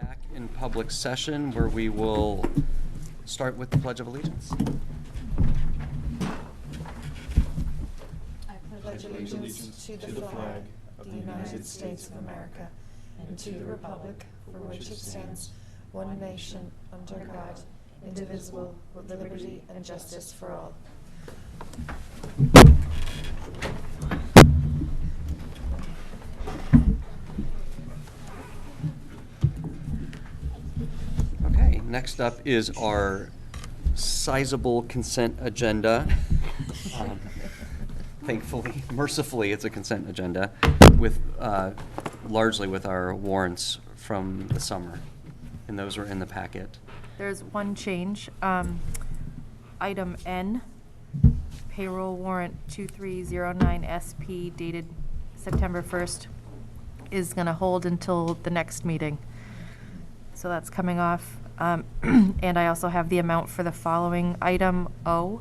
Back in public session where we will start with the Pledge of Allegiance. I pledge allegiance to the flag of the United States of America and to the republic for which it stands, one nation, under God, indivisible, with liberty and justice for all. Okay, next up is our sizable consent agenda. Thankfully, mercifully, it's a consent agenda with largely with our warrants from the summer, and those are in the packet. There's one change. Item N, payroll warrant 2309 SP dated September 1st is going to hold until the next meeting. So that's coming off. And I also have the amount for the following. Item O,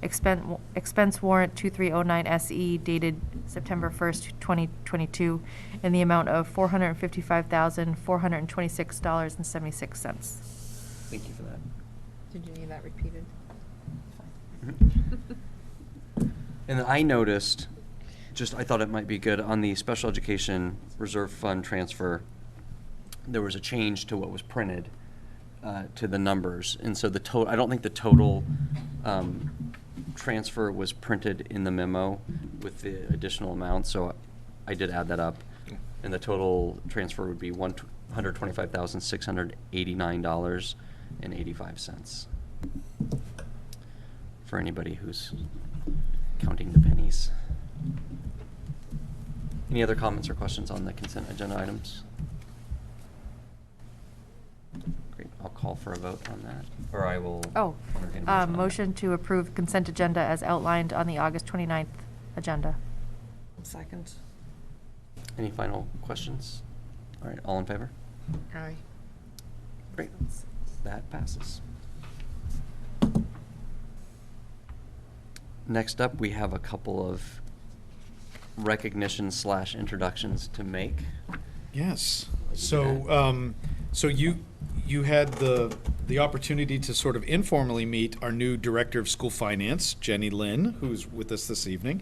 expense warrant 2309 SE dated September 1st, 2022, in the amount of $455,426.76. Thank you for that. Did you need that repeated? And then I noticed, I thought it might be good, on the special education reserve fund transfer, there was a change to what was printed, to the numbers. And so I don't think the total transfer was printed in the memo with the additional amount, so I did add that up. And the total transfer would be $125,689.85 for anybody who's counting the pennies. Any other comments or questions on the consent agenda items? Great, I'll call for a vote on that, or I will. entertain a motion on that. Motion to approve consent agenda as outlined on the August 29th agenda. Second. Any final questions? All right, all in favor? Aye. Great, that passes. Next up, we have a couple of recognitions/introductions to make. Yes. So, you had the opportunity to sort of informally meet our new director of school finance, Jenny Lynn, who's with us this evening.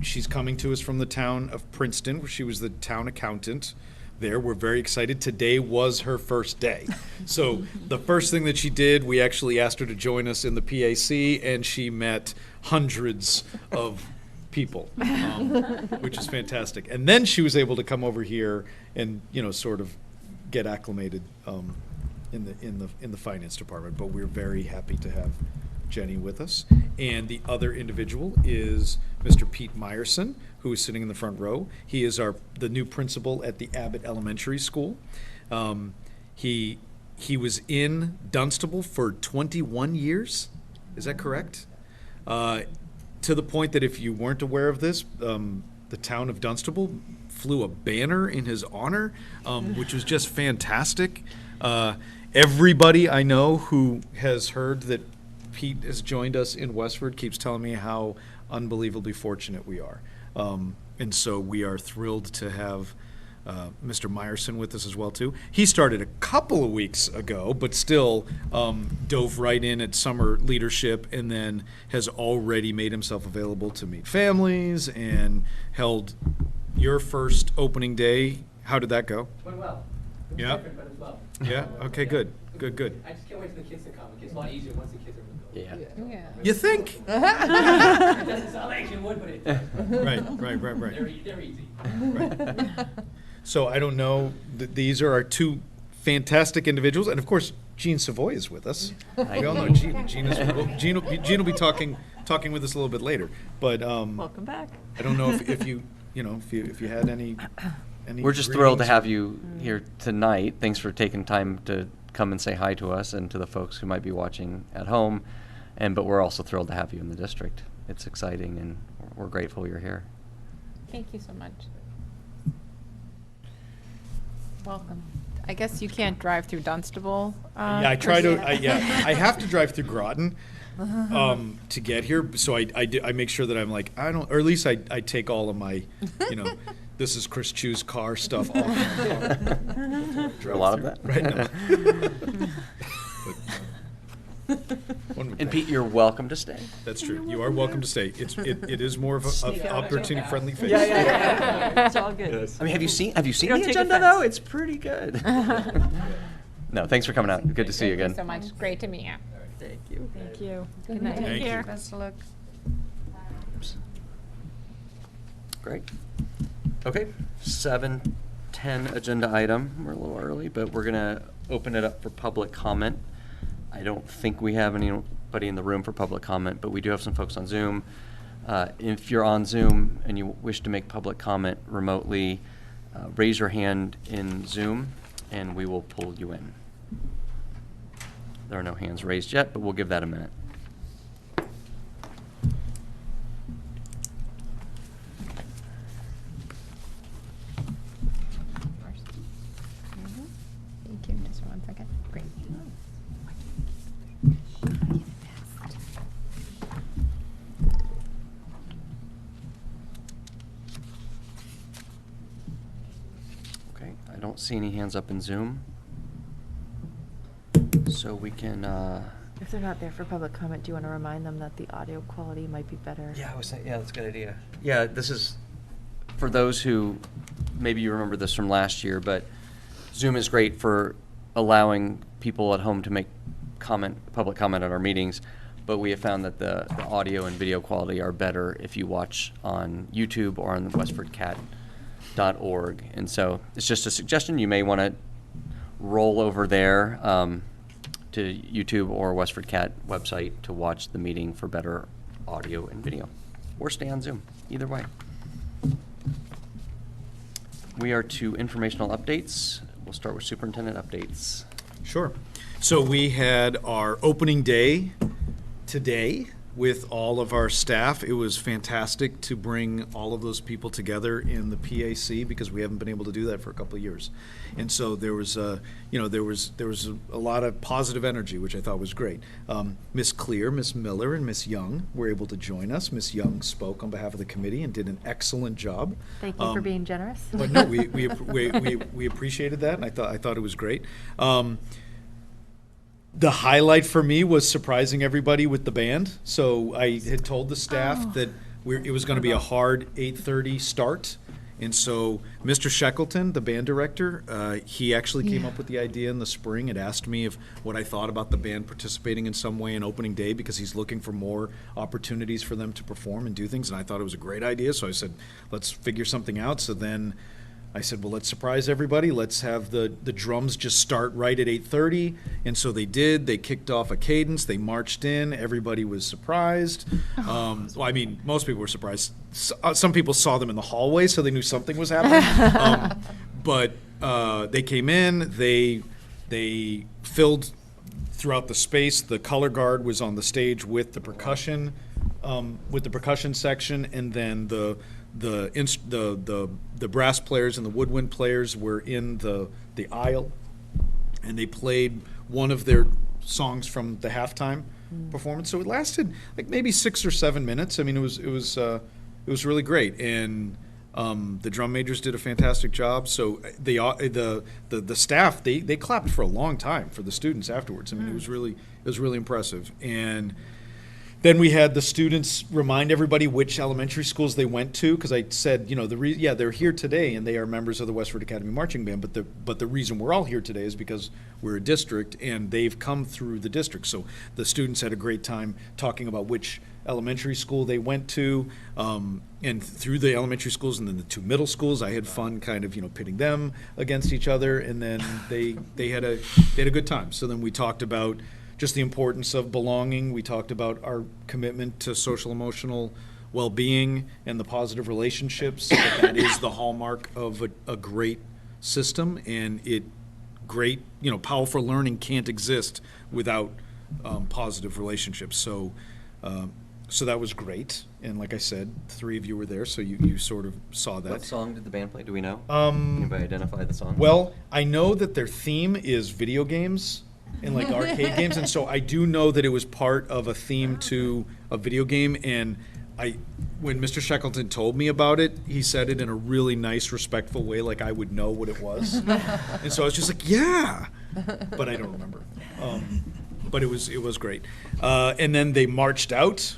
She's coming to us from the town of Princeton, where she was the town accountant there. We're very excited. Today was her first day. So the first thing that she did, we actually asked her to join us in the PAC, and she met hundreds of people, which is fantastic. And then she was able to come over here and, sort of get acclimated in the finance department. But we're very happy to have Jenny with us. And the other individual is Mr. Pete Meyerson, who is sitting in the front row. He is the new principal at the Abbott Elementary School. He was in Dunstable for 21 years. Is that correct? To the point that if you weren't aware of this, the town of Dunstable flew a banner in his honor, which was just fantastic. Everybody I know who has heard that Pete has joined us in Westford keeps telling me how unbelievably fortunate we are. And so we are thrilled to have Mr. Meyerson with us as well, too. He started a couple of weeks ago, but still dove right in at summer leadership, and then has already made himself available to meet families and held your first opening day. How did that go? Went well. It was Yeah. different, but it was well. Yeah? Okay, good. Good. I just can't wait for the kids to come. It's a lot easier once the kids are in the building. Yeah. Yeah. You think? It doesn't sound like it would, but it does. Right. They're easy. Right. So I don't know, these are our two fantastic individuals, and of course, Jean Savoy is with us. We all know Jean. Jean will be talking with us a little bit later. But Welcome back. I don't know if you had any. We're just thrilled to greetings? have you here tonight. Thanks for taking time to come and say hi to us and to the folks who might be watching at home. But we're also thrilled to have you in the district. It's exciting, and we're grateful you're here. Thank you so much. Welcome. I guess you can't drive through Dunstable. Yeah, I try to. I have to drive through Groton to get here. So I make sure that I'm like, or at least I take all of my, This is Chris Chu's car stuff. All A lot of that. Right now. One would And think. Pete, you're welcome to stay. That's true. You are welcome to stay. It is more of a opportunity friendly face. It's all good. I mean, have you seen don't the take agenda offense. though? It's pretty good. No, thanks for coming out. Good to see you again. Thank you so much. Great to meet you. Thank you. Thank you. Good night. Thank you. Best of luck. Great. Okay, 7:10 agenda item. We're a little early, but we're gonna open it up for public comment. I don't think we have anybody in the room for public comment, but we do have some folks on Zoom. If you're on Zoom and you wish to make public comment remotely, raise your hand in Zoom and we will pull you in. There are no hands raised yet, but we'll give that a minute. Thank you. Just 1 second. Great. Okay, I don't see any hands up in Zoom. So we can, If they're not there for public comment, do you want to remind them that the audio quality might be better? yeah, I was saying, yeah, that's a good idea. Yeah, this is, for those who, maybe you remember this from last year, but Zoom is great for allowing people at home to make public comment at our meetings, but we have found that the audio and video quality are better if you watch on YouTube or on the WestfordCAT.org. And so it's just a suggestion. You may want to roll over there to YouTube or WestfordCAT website to watch the meeting for better audio and video, or stay on Zoom, either way. We are to informational updates. We'll start with superintendent updates. Sure. So we had our opening day today with all of our staff. It was fantastic to bring all of those people together in the PAC because we haven't been able to do that for a couple of years. And so there was a lot of positive energy, which I thought was great. Miss Clear, Miss Miller, and Miss Young were able to join us. Miss Young spoke on behalf of the committee and did an excellent job. Thank you for being generous. But no, we appreciated that, and I thought it was great. The highlight for me was surprising everybody with the band. So I had told the staff that it was going to be a hard 8:30 start. And so Mr. Shackleton, the band director, he actually came up with the idea in the spring and asked me what I thought about the band participating in some way in opening day because he's looking for more opportunities for them to perform and do things. And I thought it was a great idea. So I said, let's figure something out. So then I said, well, let's surprise everybody. Let's have the drums just start right at 8:30. And so they did. They kicked off a cadence. They marched in. Everybody was surprised. Well, I mean, most people were surprised. Some people saw them in the hallway, so they knew something was happening. But they came in. They filled throughout the space. The color guard was on the stage with the percussion section, and then the brass players and the woodwind players were in the aisle, and they played one of their songs from the halftime performance. So it lasted like maybe 6 or 7 minutes. I mean, it was really great, and the drum majors did a fantastic job. So the staff they clapped for a long time for the students afterwards. I mean, it was really impressive. And then we had the students remind everybody which elementary schools they went to, because I said, they're here today and they are members of the Westford Academy Marching Band, but the reason we're all here today is because we're a district and they've come through the district. So the students had a great time talking about which elementary school they went to, and through the elementary schools and then the 2 middle schools. I had fun kind of pitting them against each other, and then they had a good time. So then we talked about just the importance of belonging. We talked about our commitment to social emotional well-being and the positive relationships. That is the hallmark of a great system, and powerful learning can't exist without positive relationships. So that was great. And like I said, 3 of you were there, so you sort of saw that. What song did the band play? Do we know? Anybody identify the song? Well, I know that their theme is video games and like arcade games, and so I do know that it was part of a theme to a video game, and when Mr. Shackleton told me about it, he said it in a really nice, respectful way, like I would know what it was. And so I was just like, yeah, but I don't remember. But it was great. And then they marched out,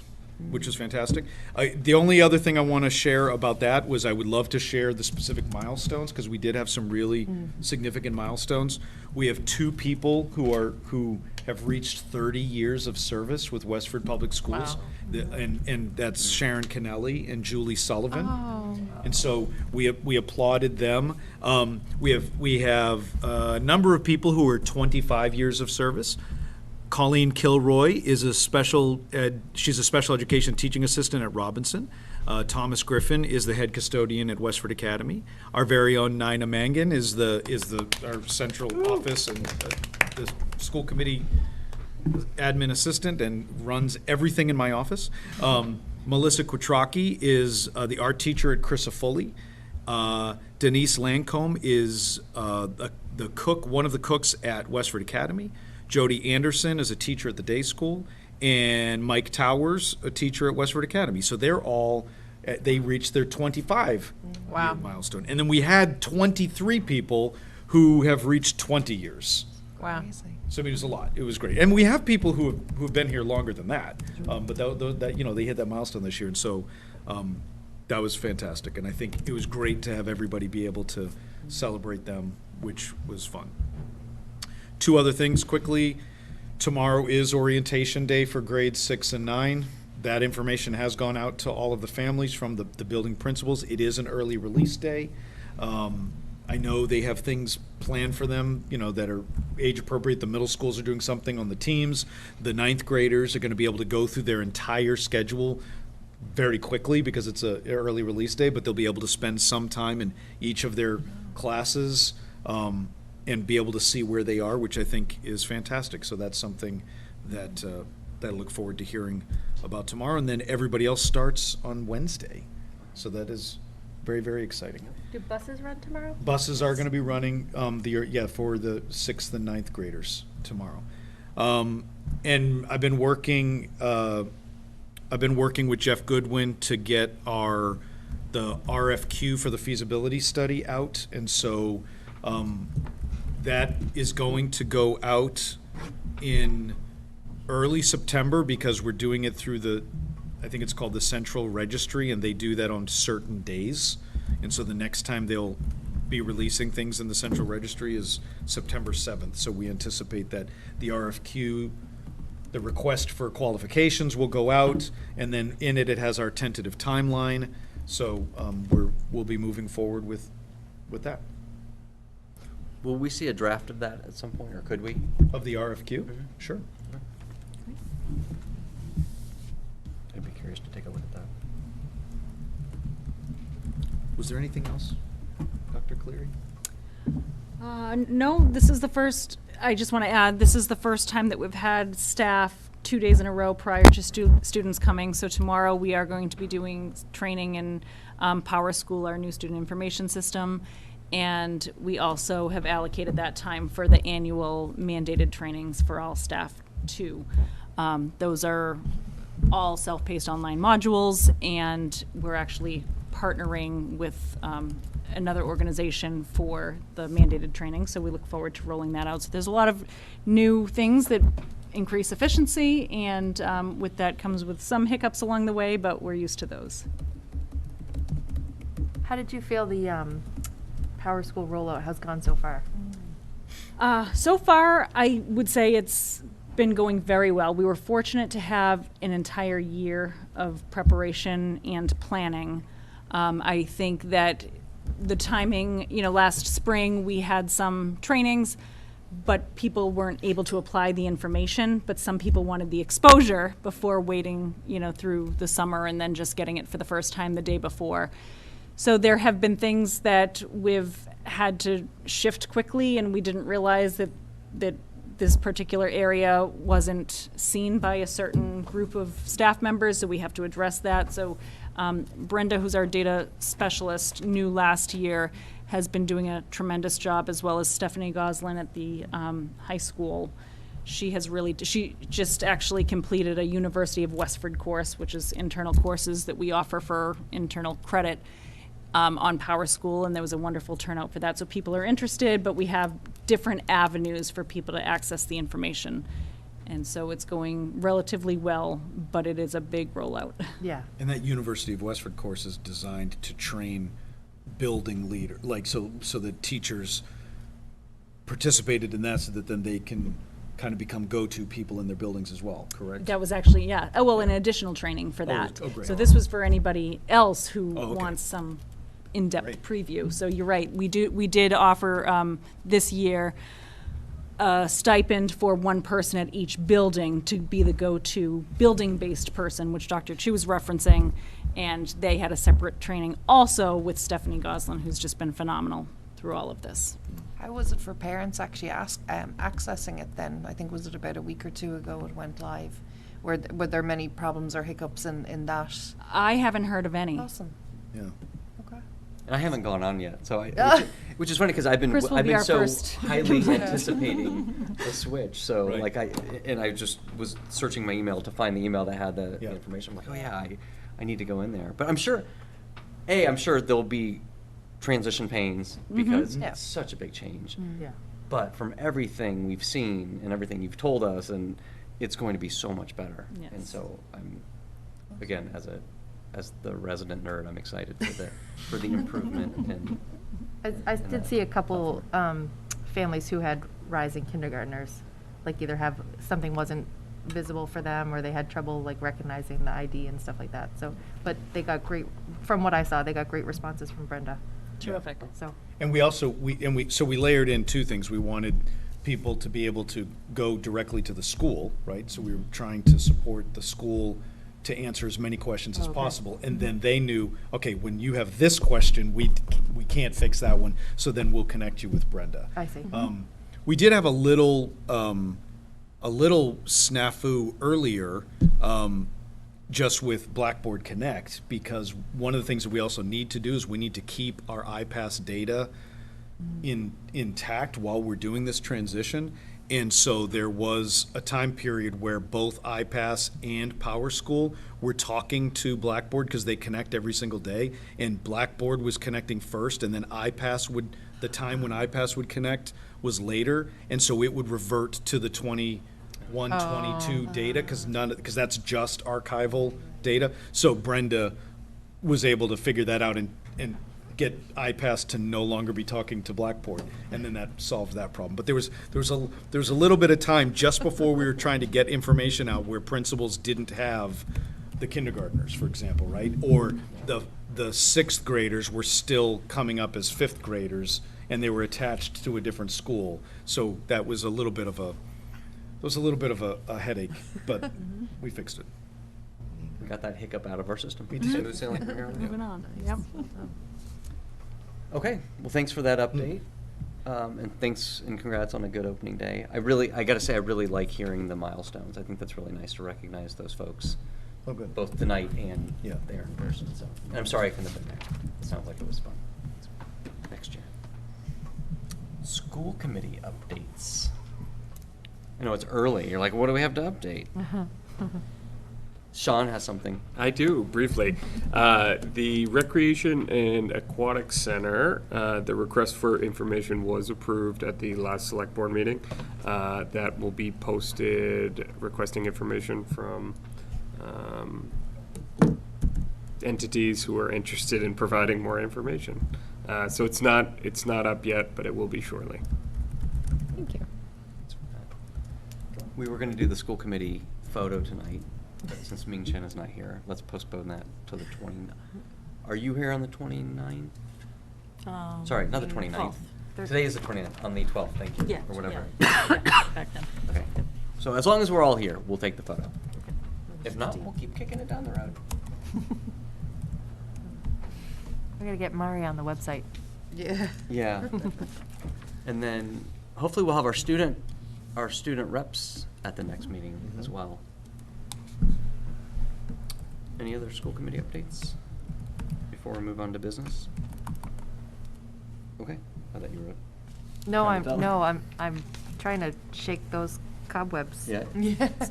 which was fantastic. The only other thing I want to share about that was I would love to share the specific milestones, because we did have some really significant milestones. We have 2 people who have reached 30 years of service with Westford Public Schools. Wow. And that's Sharon Kennelly and Julie Sullivan. Oh. And so we applauded them. We have a number of people who are 25 years of service. Colleen Kilroy is she's a special education teaching assistant at Robinson. Thomas Griffin is the head custodian at Westford Academy. Our very own Nina Mangan is our central office and the school committee admin assistant and runs everything in my office. Melissa Quattrocki is the art teacher at Crisafulli. Denise Lancombe is the cook, one of the cooks at Westford Academy. Jody Anderson is a teacher at the day school, and Mike Towers, a teacher at Westford Academy. So they're all, they reached their 25 Wow. year milestone. And then we had 23 people who have reached 20 years. Wow. So I mean, it was a lot. It was great. And we have people who have been here longer than that. But that they hit that milestone this year. And so that was fantastic. And I think it was great to have everybody be able to celebrate them, which was fun. 2 other things quickly. Tomorrow is orientation day for grades 6 and 9. That information has gone out to all of the families from the building principals. It is an early release day. I know they have things planned for them, that are age appropriate. The middle schools are doing something on the teams. The 9th graders are going to be able to go through their entire schedule very quickly because it's an early release day, but they'll be able to spend some time in each of their classes and be able to see where they are, which I think is fantastic. So that's something that I look forward to hearing about tomorrow. And then everybody else starts on Wednesday. So that is very, very exciting. Do buses run tomorrow? Buses are going to be running for the 6th and 9th graders tomorrow. And I've been working with Jeff Goodwin to get the RFQ for the feasibility study out. And so that is going to go out in early September because we're doing it through I think it's called the Central Registry, and they do that on certain days. And so the next time they'll be releasing things in the Central Registry is September 7th. So we anticipate that the RFQ, the request for qualifications, will go out, and then in it has our tentative timeline. So we'll be moving forward with that. Will we see a draft of that at some point, or could we? Of the RFQ? Mhm. Sure. I'd be curious to take a look at that. Was there anything else, Dr. Cleary? No, this is the first, I just want to add, this is the first time that we've had staff 2 days in a row prior to students coming. So tomorrow we are going to be doing training in PowerSchool, our new student information system. And we also have allocated that time for the annual mandated trainings for all staff too. Those are all self-paced online modules, and we're actually partnering with another organization for the mandated training, so we look forward to rolling that out. So there's a lot of new things that increase efficiency, and with that comes with some hiccups along the way, but we're used to those. How did you feel the PowerSchool rollout has gone so far? So far, I would say it's been going very well. We were fortunate to have an entire year of preparation and planning. I think that the timing, last spring we had some trainings, but people weren't able to apply the information, but some people wanted the exposure before waiting, through the summer and then just getting it for the first time the day before. So there have been things that we've had to shift quickly, and we didn't realize that this particular area wasn't seen by a certain group of staff members, so we have to address that. So Brenda, who's our data specialist, new last year, has been doing a tremendous job, as well as Stephanie Goslin at the high school, she just actually completed a University of Westford course, which is internal courses that we offer for internal credit on PowerSchool, and there was a wonderful turnout for that. So people are interested, but we have different avenues for people to access the information. And so it's going relatively well, but it is a big rollout. Yeah. And that University of Westford course is designed to train building leader, like, so that teachers participated in that so that then they can kind of become go-to people in their buildings as well, correct? That was actually, yeah, oh, well, an additional training for that. oh, great. So this was for anybody else who Oh, okay. wants some in-depth Great. preview. So you're right, we did offer this year a stipend for one person at each building to be the go-to building-based person, which Dr. Chu was referencing, and they had a separate training also with Stephanie Goslin, who's just been phenomenal through all of this. How was it for parents actually accessing it then? I think, was it about a week or two ago it went live? Were there many problems or hiccups in that? I haven't heard of any. Awesome. Yeah. Okay. And I haven't gone on yet, so which is funny because I've been Chris will be our so first. highly anticipating the switch. So Right. I just was searching my email to find the email that had the Yeah. information. I'm like, oh yeah, I need to go in there. But I'm sure there'll be transition pains because Yeah. it's such a big change. Yeah. But from everything we've seen and everything you've told us, and it's going to be so much better. Yes. And so I'm, again, as the resident nerd, I'm excited for the improvement and. I did see a couple families who had rising kindergartners, like either have, something wasn't visible for them or they had trouble like recognizing the ID and stuff like that. So, but they got great, from what I saw, they got great responses from Brenda. Terrific. So, And we also, so we layered in two things. We wanted people to be able to go directly to the school, right? So we were trying to support the school to answer as many questions as Okay. possible. And then they knew, okay, when you have this question, we can't fix that one, so then we'll connect you with Brenda. I see. We did have a little snafu earlier, just with Blackboard Connect, because one of the things that we also need to do is we need to keep our iPass data intact while we're doing this transition. And so there was a time period where both iPass and PowerSchool were talking to Blackboard because they connect every single day, and Blackboard was connecting first, and then the time when iPass would connect was later, and so it would revert to the 21, 22 data because that's just archival data. So Brenda was able to figure that out and get iPass to no longer be talking to Blackboard, and then that solved that problem. But there was a little bit of time just before we were trying to get information out where principals didn't have the kindergartners, for example, right? Or the sixth graders were still coming up as fifth graders, and they were attached to a different school. So that was a little bit of a headache, but we fixed it. We got that hiccup out of our system. We did. Smooth sailing from here on out. Moving on, yep. Okay, well, thanks for that update. And thanks and congrats on a good opening day. I gotta say, I really like hearing the milestones. I think that's really nice to recognize those folks, Oh, good. both tonight and Yeah. there in person, so. And I'm sorry I couldn't have been there. It sounds like it was fun. Next year. School committee updates. I know it's early. You're like, what do we have to update? Sean has something. I do, briefly. The Recreation and Aquatic Center, the request for information was approved at the last select board meeting. That will be posted, requesting information from entities who are interested in providing more information. So it's not up yet, but it will be shortly. Thank you. We were gonna do the school committee photo tonight, but since Ming Chen is not here, let's postpone that to the 29th. Are you here on the 29th? Sorry, not the 29th. 12th. Today is the 29th, on the 12th, thank you, Yeah, or whatever. Back then. Okay, so as long as we're all here, we'll take the photo. If not, we'll keep kicking it down the road. We're gonna get Mari on the website. Yeah. Yeah. And then hopefully we'll have our student reps at the next meeting as well. Any other school committee updates before we move on to business? Okay, I thought you were. No, Trying to tell me. I'm trying to shake those cobwebs. Yeah. It's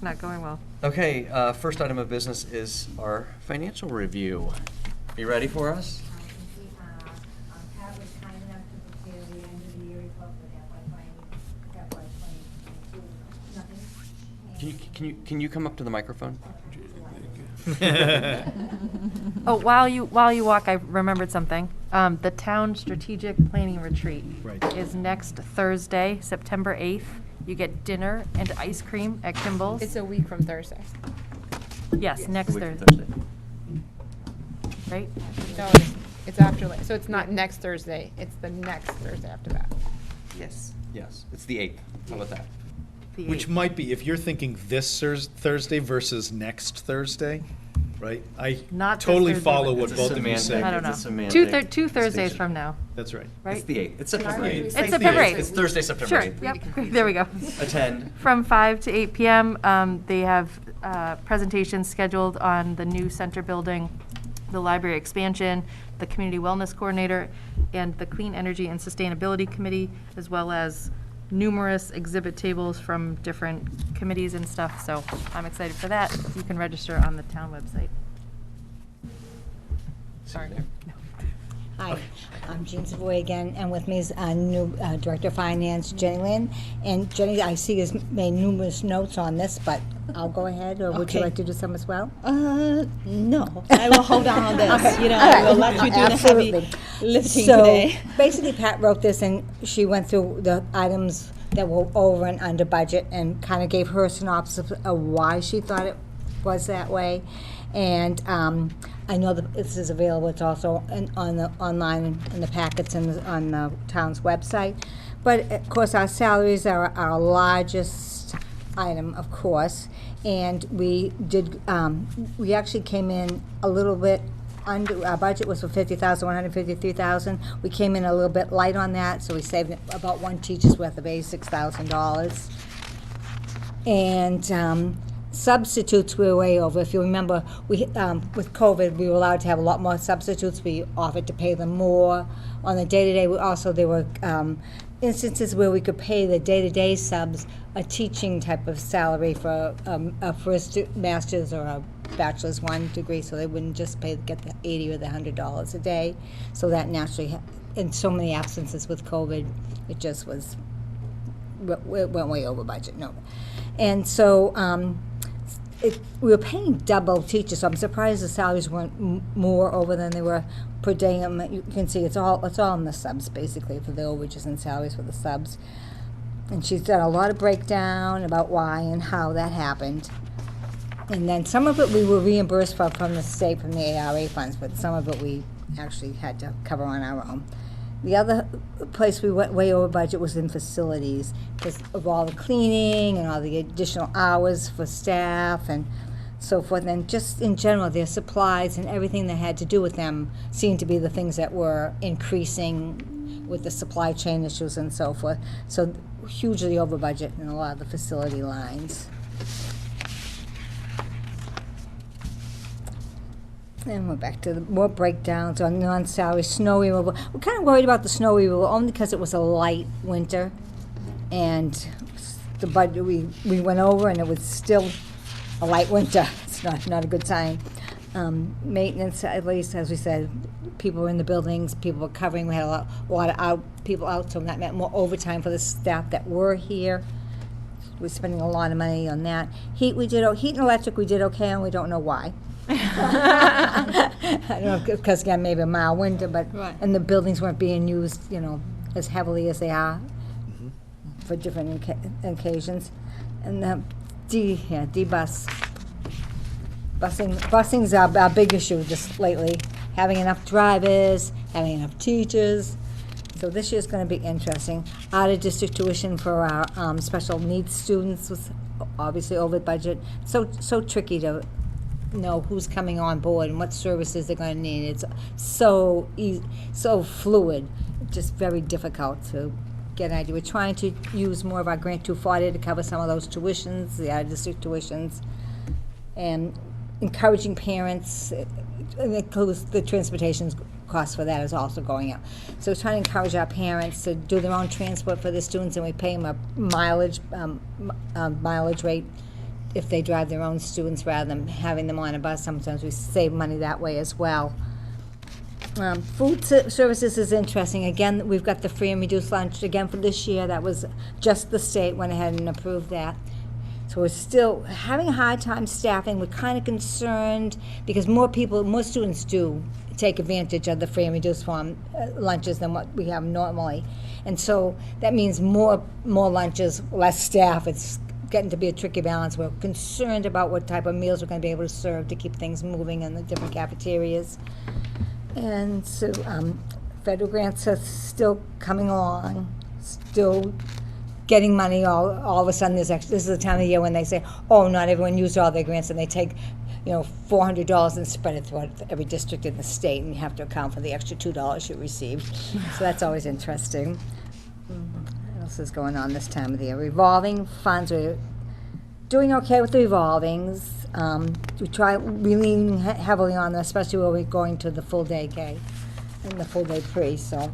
not going well. Okay, first item of business is our financial review. You ready for us? Pat was kind enough to prepare the end of the year report for FY 22. Nothing. Can you come up to the microphone? Oh, while you walk, I remembered something. The town strategic planning retreat Right. is next Thursday, September 8th. You get dinner and ice cream at Kimball's. It's a week from Thursday. Yes, next Week from Thursday, right? No, it's after, so it's not next Thursday, it's the next Thursday after that. Yes. Yes, it's the 8th. How about that? Which might be, if you're thinking this Thursday versus next Thursday, right? I Not this totally Thursday, follow but- what It's a both of you semantic- say. I don't know. It's a semantic Two Thursdays distinction. from now, That's right. right? It's the 8th. It's September 8th. It's September 8th. It's Thursday, September Sure, 8th. yep, there we go. Attend. From 5 to 8 p.m., they have presentations scheduled on the new center building, the library expansion, the community wellness coordinator, and the Clean Energy and Sustainability Committee, as well as numerous exhibit tables from different committees and stuff. So I'm excited for that. You can register on the town website. Sorry. Hi, I'm Jean Savoy again, and with me is new Director of Finance, Jenny Lynn. And Jenny, I see has made numerous notes on this, but I'll go ahead, or would you Okay. like to do some as well? No, I will hold on this. You know, All I right. will let you do the heavy Absolutely. lifting So, today. basically, Pat wrote this, and she went through the items that were over and under budget, and kind of gave her a synopsis of why she thought it was that way. And I know that this is available, it's also on the, online in the packets and on the town's website. But of course, our salaries are our largest item, of course. And we did, we actually came in a little bit under, our budget was for 50,000, 153,000. We came in a little bit light on that, so we saved about one teacher's worth of $86,000. And substitutes we were way over. If you remember, we with COVID, we were allowed to have a lot more substitutes. We offered to pay them more. On the day-to-day, there were instances where we could pay the day-to-day subs a teaching type of salary for a first master's or a bachelor's 1 degree, so they wouldn't just get the $80 or the $100 a day. So that naturally, in so many absences with COVID, it just was, it went way over budget, no. And so we were paying double teachers, so I'm surprised the salaries weren't more over than they were per day. You can see it's all in the subs, basically, for the overages and salaries for the subs. And she's done a lot of breakdown about why and how that happened. And then some of it we were reimbursed from the state, from the ARA funds, but some of it we actually had to cover on our own. The other place we went way over budget was in facilities, because of all the cleaning and all the additional hours for staff and so forth. And just in general, their supplies and everything that had to do with them seemed to be the things that were increasing with the supply chain issues and so forth. So hugely over budget in a lot of the facility lines. And we're back to the more breakdowns on non-salary snow removal. We're kind of worried about the snow removal only because it was a light winter, and the budget we went over, and it was still a light winter. It's not a good sign. Maintenance, at least as we said, people were in the buildings, people were covering. We had a lot of people out, so that meant more overtime for the staff that were here. We're spending a lot of money on that. Heat and electric we did okay, and we don't know why. I don't know, because again, maybe a mild winter, but Right. and the buildings weren't being used, as heavily as they are for different occasions. And the D-bus. Busing's our big issue just lately. Having enough drivers, having enough teachers. So this year's going to be interesting. Out-of-district tuition for our special needs students was obviously over budget. So tricky to know who's coming on board and what services they're going to need. It's so fluid, just very difficult to get an idea. We're trying to use more of our Grant 240 to cover some of those tuitions, the out-of-district tuitions, and encouraging parents and it includes the transportation cost for that is also going up. So we're trying to encourage our parents to do their own transport for the students, and we pay them a mileage rate if they drive their own students rather than having them on a bus. Sometimes we save money that way as well. Food services is interesting. Again, we've got the free and reduced lunch again for this year. That was just the state went ahead and approved that. So we're still having a hard time staffing. We're kind of concerned because more students do take advantage of the free and reduced form lunches than what we have normally. And so that means more lunches, less staff. It's getting to be a tricky balance. We're concerned about what type of meals we're going to be able to serve to keep things moving in the different cafeterias. And so federal grants are still coming along, still getting money. All of a sudden, this is the time of year when they say, oh, not everyone used all their grants, and they take $400 and spread it throughout every district in the state, and you have to account for the extra $2 you received. So that's always interesting. What else is going on this time of the year? Revolving funds, we're doing okay with the revolvings. We try really heavily on them, especially when we're going to the full day K and the full day pre, so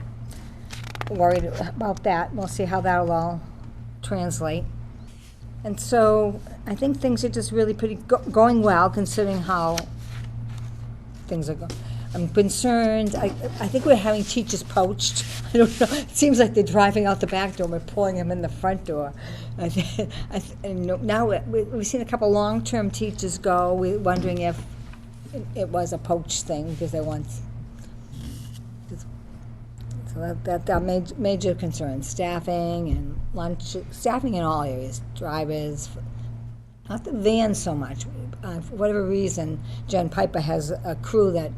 worried about that. We'll see how that'll all translate. And so I think things are just really going well considering how things are going. I'm concerned. I think we're having teachers poached. I don't know. It seems like they're driving out the back door and we're pulling them in the front door. And now we've seen a couple long-term teachers go. We're wondering if it was a poached thing because they want. So that's our major concern: staffing and lunch, staffing in all areas, drivers. Not the vans so much. For whatever reason, Jen Piper has a crew that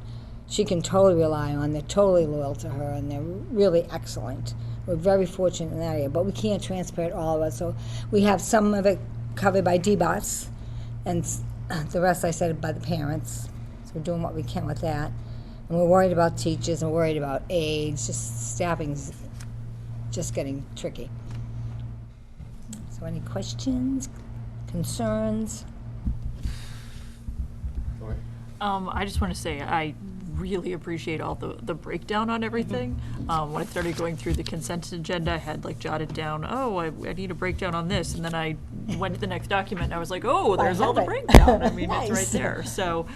she can totally rely on. They're totally loyal to her, and they're really excellent. We're very fortunate in that area, but we can't transport all of it. So we have some of it covered by DBOS, and the rest, I said, by the parents. So we're doing what we can with that. And we're worried about teachers, and we're worried about aides. Just staffing's just getting tricky. So any questions, concerns? I just want to say I really appreciate all the breakdown on everything. When I started going through the consent agenda, I had jotted down, oh, I need a breakdown on this, and then I went to the next document and I was like, oh, there's all the breakdown. I mean, Nice. it's right there. So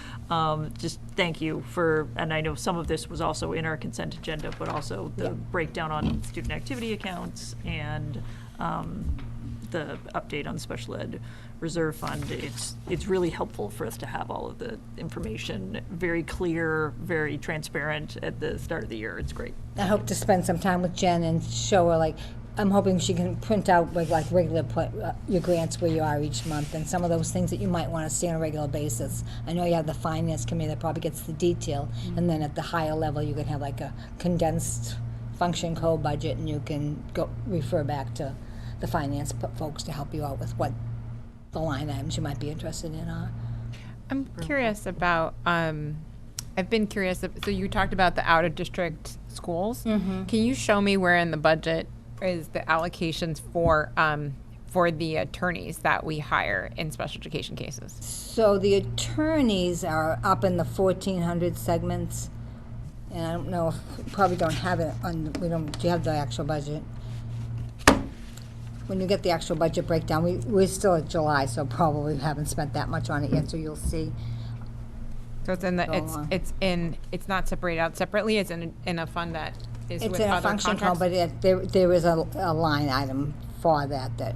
just thank you and I know some of this was also in our consent agenda, but also the breakdown on student activity accounts and the update on special ed reserve fund. It's really helpful for us to have all of the information very clear, very transparent at the start of the year. It's great. I hope to spend some time with Jen and show her, I'm hoping she can print out regular your grants where you are each month and some of those things that you might want to see on a regular basis. I know you have the finance committee that probably gets the detail, and then at the higher level you can have a condensed function code budget, and you can go refer back to the finance folks to help you out with what the line items you might be interested in are. I'm curious about, I've been curious, so you talked about the out-of-district schools. Mm-hmm. Can you show me where in the budget is the allocations for the attorneys that we hire in special education cases? So the attorneys are up in the 1,400 segments, and I don't know if, probably don't have it on, do you have the actual budget? When you get the actual budget breakdown, we're still at July, so probably haven't spent that much on it yet, so you'll see. So it's in the, it's not separated out separately, it's in a fund that is with It's in a other function contracts? code, but there is a line item for that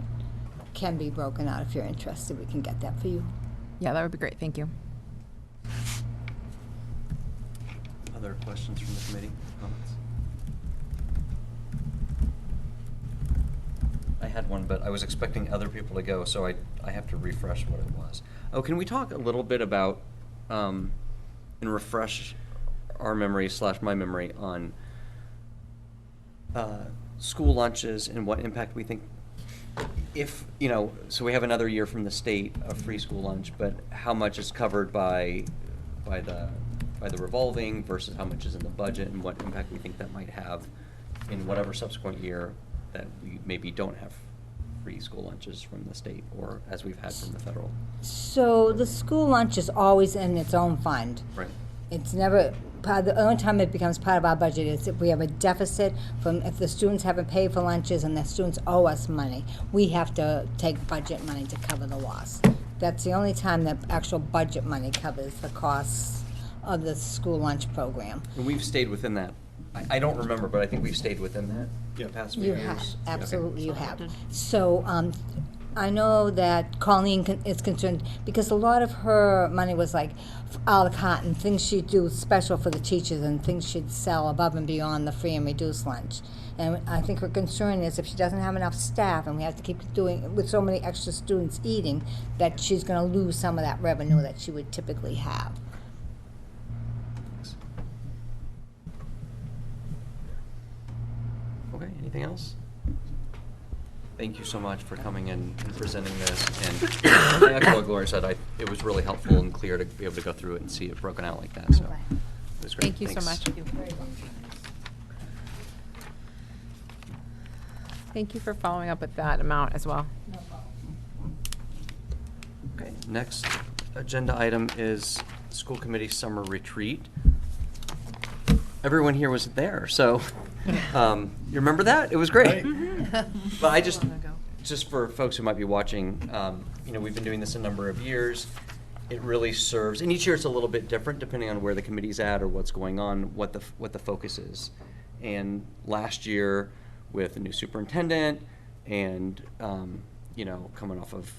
can be broken out. If you're interested, we can get that for you. Yeah, that would be great, thank you. Other questions from the committee? Comments? I had one, but I was expecting other people to go, so I have to refresh what it was. Oh, can we talk a little bit about, and refresh our memory / my memory on school lunches and what impact we think, if, so we have another year from the state of free school lunch, but how much is covered by the revolving versus how much is in the budget, and what impact we think that might have in whatever subsequent year that we maybe don't have free school lunches from the state, or as we've had from the federal. So the school lunch is always in its own fund. Right. It's never, the only time it becomes part of our budget is if we have a deficit from, if the students haven't paid for lunches and the students owe us money, we have to take budget money to cover the loss. That's the only time that actual budget money covers the costs of the school lunch program. And we've stayed within that. I don't remember, but I think we've stayed within that Yeah. the past few You years. have, absolutely you Okay. have. So, I know that Colleen is concerned, because a lot of her money was like a la carte and things she'd do special for the teachers and things she'd sell above and beyond the free and reduced lunch. And I think her concern is if she doesn't have enough staff and we have to keep doing, with so many extra students eating, that she's gonna lose some of that revenue that she would typically have. Okay, anything else? Thank you so much for coming in and presenting this. And I echo what Gloria said, it was really helpful and clear to be able to go through it and see it broken out like that, so. It was great. Thank you so Thanks. much. Thank you for following up with that amount as well. Okay, next agenda item is school committee summer retreat. Everyone here was there, so, you remember that? It was great. But I just for folks who might be watching, we've been doing this a number of years. It really serves, and each year it's a little bit different depending on where the committee's at or what's going on, what the focus is. And last year, with a new superintendent and, coming off of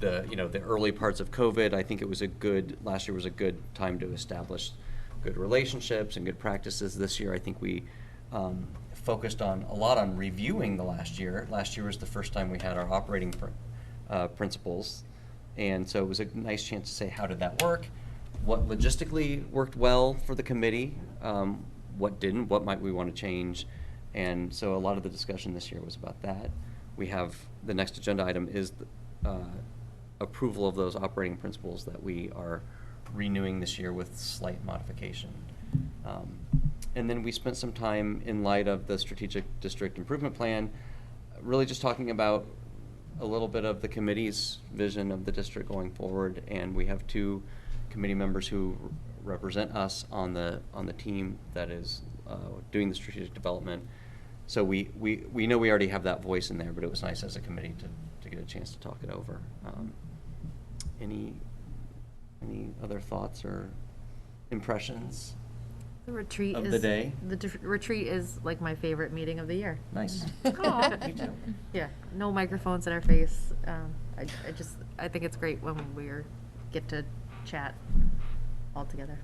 the early parts of COVID, I think last year was a good time to establish good relationships and good practices. This year, I think we focused a lot on reviewing the last year. Last year was the first time we had our operating principles. And so it was a nice chance to say, how did that work? What logistically worked well for the committee? What didn't? What might we want to change? And so a lot of the discussion this year was about that. We have, the next agenda item is approval of those operating principles that we are renewing this year with slight modification. And then we spent some time in light of the strategic district improvement plan, really just talking about a little bit of the committee's vision of the district going forward. And we have two committee members who represent us on the team that is doing the strategic development. So we know we already have that voice in there, but it was nice as a committee to get a chance to talk it over. Any other thoughts or impressions? The retreat Of is the day? Retreat is like my favorite meeting of the year. Nice. Aw. Me too. Yeah, no microphones in our face. I think it's great when we get to chat all together.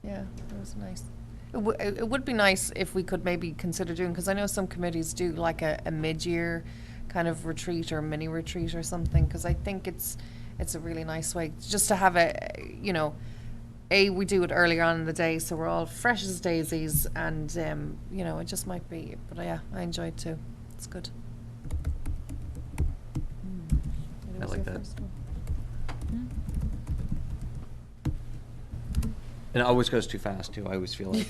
Yeah, it was nice. It would be nice if we could maybe consider doing, because I know some committees do like a mid-year kind of retreat or mini retreat or something, because I think it's a really nice way just to have we do it earlier on in the day, so we're all fresh as daisies, and it just might be. But yeah, I enjoy it too. It's good. I like that. And it always goes too fast too. I always feel like.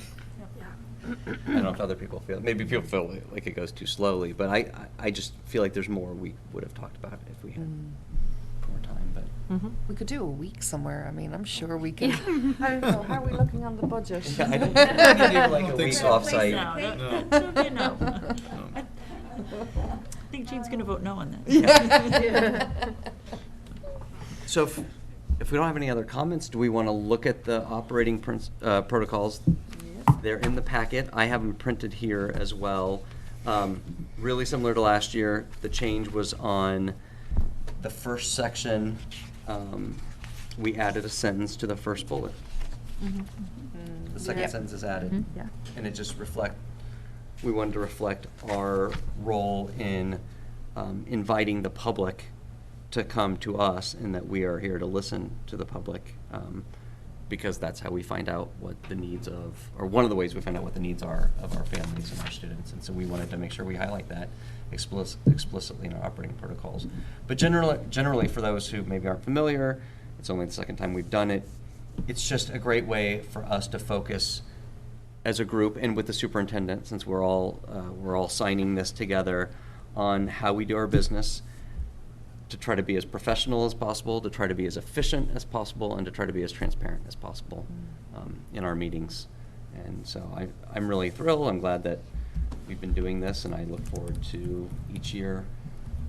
I don't know if other people feel. Maybe people feel like it goes too slowly, but I just feel like there's more we would have talked about if we had more time. But We could do a week somewhere. I mean, I'm sure we can. I don't know. How are we looking on the budget? yeah, I think we could do like a think week so. offsite. No. I think Jean's gonna vote no on that. So if we don't have any other comments, do we want to look at the operating protocols? They're in the packet. I have them printed here as well. Really similar to last year. The change was on the first section. We added a sentence to the first bullet. The second sentence is added. Yeah. And it just we wanted to reflect our role in inviting the public to come to us, and that we are here to listen to the public, because that's how we find out what the needs of, or one of the ways we find out what the needs are of our families and our students. And so we wanted to make sure we highlight that explicitly in our operating protocols. But generally, for those who maybe aren't familiar, it's only the second time we've done it. It's just a great way for us to focus as a group and with the superintendent, since we're all signing this together, on how we do our business, to try to be as professional as possible, to try to be as efficient as possible, and to try to be as transparent as possible in our meetings. And so I'm really thrilled. I'm glad that we've been doing this, and I look forward to each year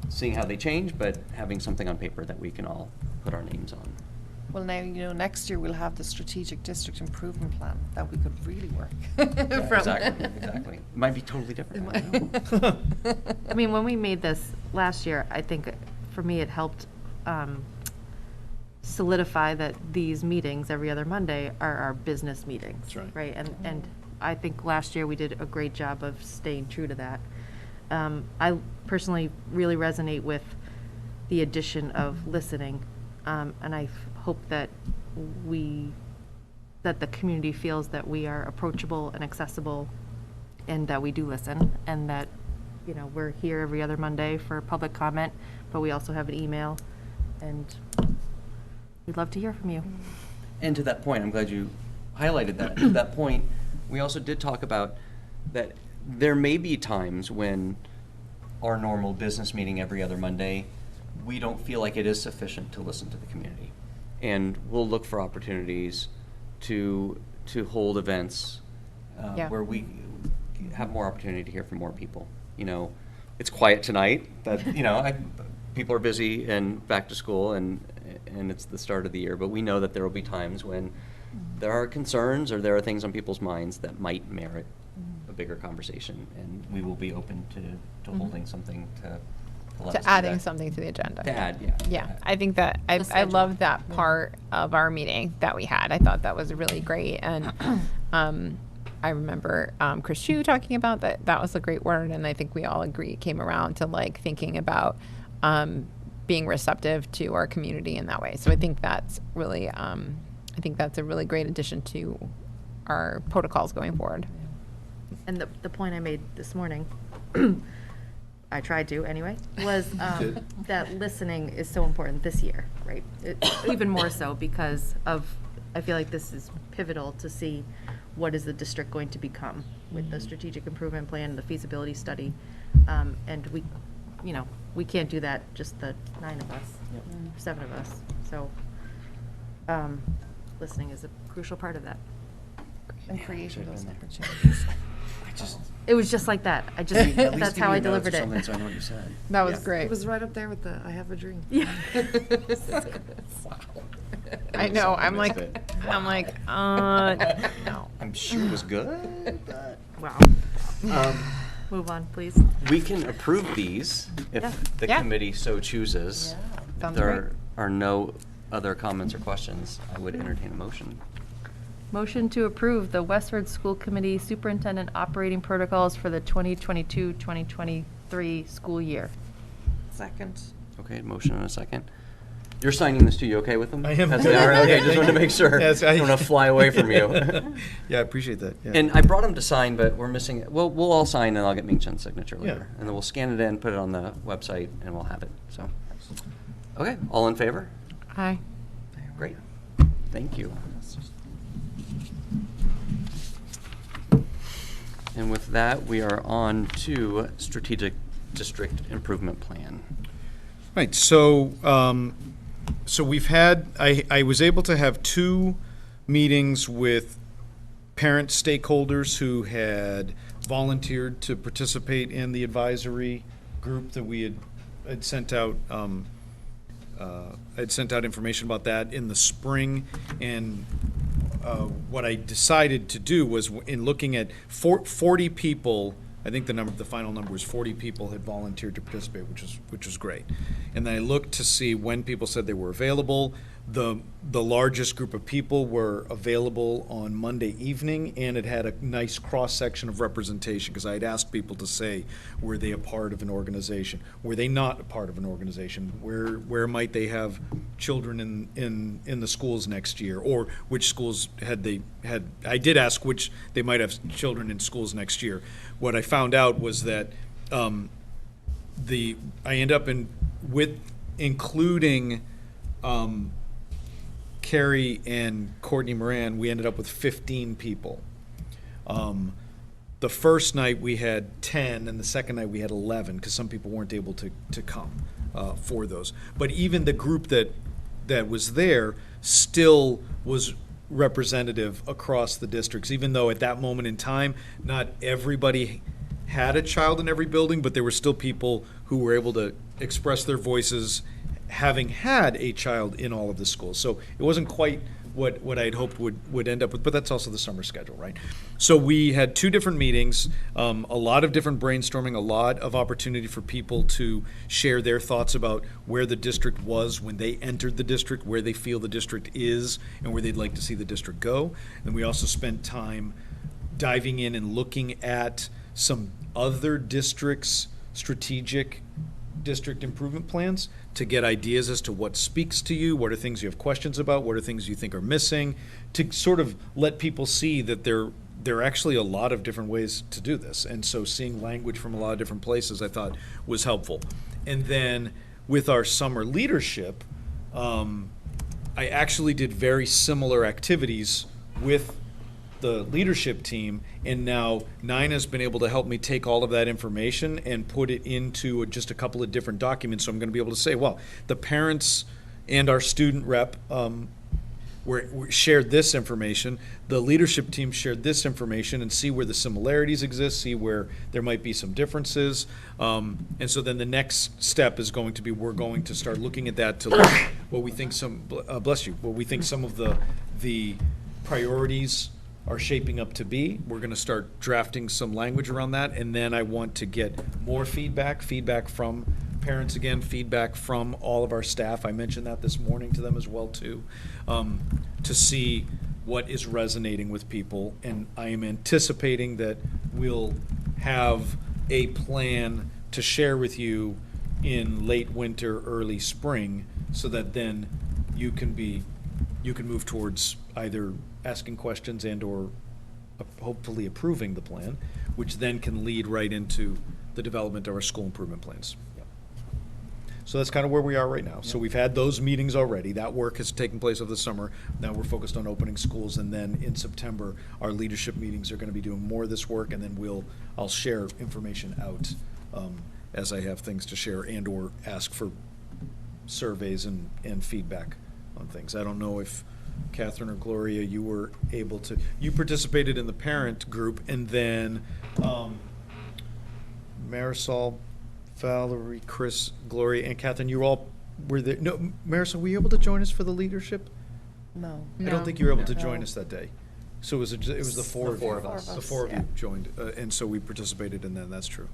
seeing how they change, but having something on paper that we can all put our names on. Well, now, next year we'll have the strategic district improvement plan that we could really work Yeah, from. exactly. It might be totally different. I don't know. I mean, when we made this last year, I think for me it helped solidify that these meetings every other Monday are our business meetings. That's right. Right, and I think last year we did a great job of staying true to that. I personally really resonate with the addition of listening, and I hope that that the community feels that we are approachable and accessible, and that we do listen, and that, we're here every other Monday for public comment, but we also have an email, and we'd love to hear from you. And to that point, I'm glad you highlighted that. To that point, we also did talk about that there may be times when our normal business meeting every other Monday, we don't feel like it is sufficient to listen to the community. And we'll look for opportunities to hold events where we have more opportunity to hear from more people. It's quiet tonight, but people are busy and back to school, and it's the start of the year. But we know that there will be times when there are concerns or there are things on people's minds that might merit a bigger conversation, and we will be open to holding something to let us do adding that. something to the agenda. To add, Yeah, I think that I love that part of our meeting that we had. I thought that was really great, and I remember Chris Chu talking about that. That was a great word, and I think we all came around to thinking about being receptive to our community in that way. So I think that's really, a really great addition to our protocols going forward. And the point I made this morning, I tried to anyway, was that listening is so important this year, right? Even more so because I feel like this is pivotal to see what is the district going to become with the strategic improvement plan, the feasibility study. And we can't do that, just the 9 of us, 7 of us. So listening is a crucial part of that. And creating those opportunities. It was just like that. That's how I delivered it. So I know what you said. That was great. It was right up there with the I have a dream. Yeah. I know. I'm like, No, I'm sure it was good, but Wow. Move on, please. we can approve these if Yeah. the Yeah. committee so chooses. If Sounds there are no other comments or questions, I would entertain a motion. Motion to approve the Westford School Committee Superintendent Operating Protocols for the 2022-2023 school year. Second. Okay, motion and a second. You're signing this too, you okay with them? I am. As they are? Okay, just wanted to make sure. Yes, I don't want to fly away from you. Yeah, I appreciate that. Yeah. And I brought them to sign, but we're missing, we'll all sign and I'll get Ming Chen's signature Yeah. later. And then we'll scan it in, put it on the website, and we'll have it, so. Okay, all in favor? Hi. Great, thank you. And with that, we are on to Strategic District Improvement Plan. Right, so, so we've had, I was able to have 2 meetings with parent stakeholders who had volunteered to participate in the advisory group that we had sent out, I'd sent out information about that in the spring, and what I decided to do was, in looking at 40 people, I think the final number was 40 people had volunteered to participate, which was great. And then I looked to see when people said they were available. The largest group of people were available on Monday evening, and it had a nice cross-section of representation, because I had asked people to say, were they a part of an organization? Were they not a part of an organization? Where might they have children in the schools next year? Or which schools I did ask which they might have children in schools next year. What I found out was that I end up with including Carrie and Courtney Moran, we ended up with 15 people. The first night we had 10, and the second night we had 11, because some people weren't able to come. for those. But even the group that was there still was representative across the districts, even though at that moment in time, not everybody had a child in every building, but there were still people who were able to express their voices having had a child in all of the schools. So it wasn't quite what I had hoped would end up with, but that's also the summer schedule, right? So we had 2 different meetings, a lot of different brainstorming, a lot of opportunity for people to share their thoughts about where the district was when they entered the district, where they feel the district is, and where they'd like to see the district go. And we also spent time diving in and looking at some other districts' strategic district improvement plans to get ideas as to what speaks to you, what are things you have questions about, what are things you think are missing, to sort of let people see that there are actually a lot of different ways to do this. And so seeing language from a lot of different places I thought was helpful. And then with our summer leadership, I actually did very similar activities with the leadership team, and now Nina's been able to help me take all of that information and put it into just a couple of different documents. So I'm going to be able to say, well, the parents and our student rep shared this information, the leadership team shared this information, and see where the similarities exist, see where there might be some differences. And so then the next step is going to be, we're going to start looking at that to look at what we think what we think some of the priorities are shaping up to be. We're going to start drafting some language around that, and then I want to get more feedback from parents again, feedback from all of our staff. I mentioned that this morning to them as well too, to see what is resonating with people. And I am anticipating that we'll have a plan to share with you in late winter, early spring, so that then you can move towards either asking questions and or hopefully approving the plan, which then can lead right into the development of our school improvement plans. So that's kind of where we are right now. So we've had those meetings already. That work has taken place over the summer. Now we're focused on opening schools, and then in September, our leadership meetings are going to be doing more of this work, and then I'll share information out as I have things to share and or ask for surveys and feedback on things. I don't know if Catherine or Gloria, you were able to, you participated in the parent group, and then Marisol, Valerie, Chris, Gloria, and Catherine, you all were there. No, Marisol, were you able to join us for the leadership? No. I don't think you were able to join us that day. So it was the four of us. The four of you joined, and so we participated in that. That's true.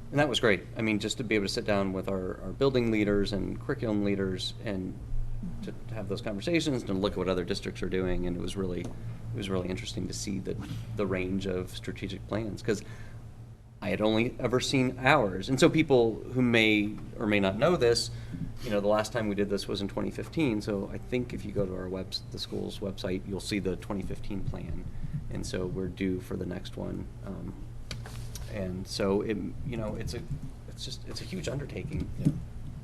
And that was great. I mean, just to be able to sit down with our building leaders and curriculum leaders and to have those conversations, to look at what other districts are doing, and it was really interesting to see the range of strategic plans, because I had only ever seen ours. And so people who may or may not know this, the last time we did this was in 2015. So I think if you go to the school's website, you'll see the 2015 plan. And so we're due for the next one. And so it's a huge undertaking,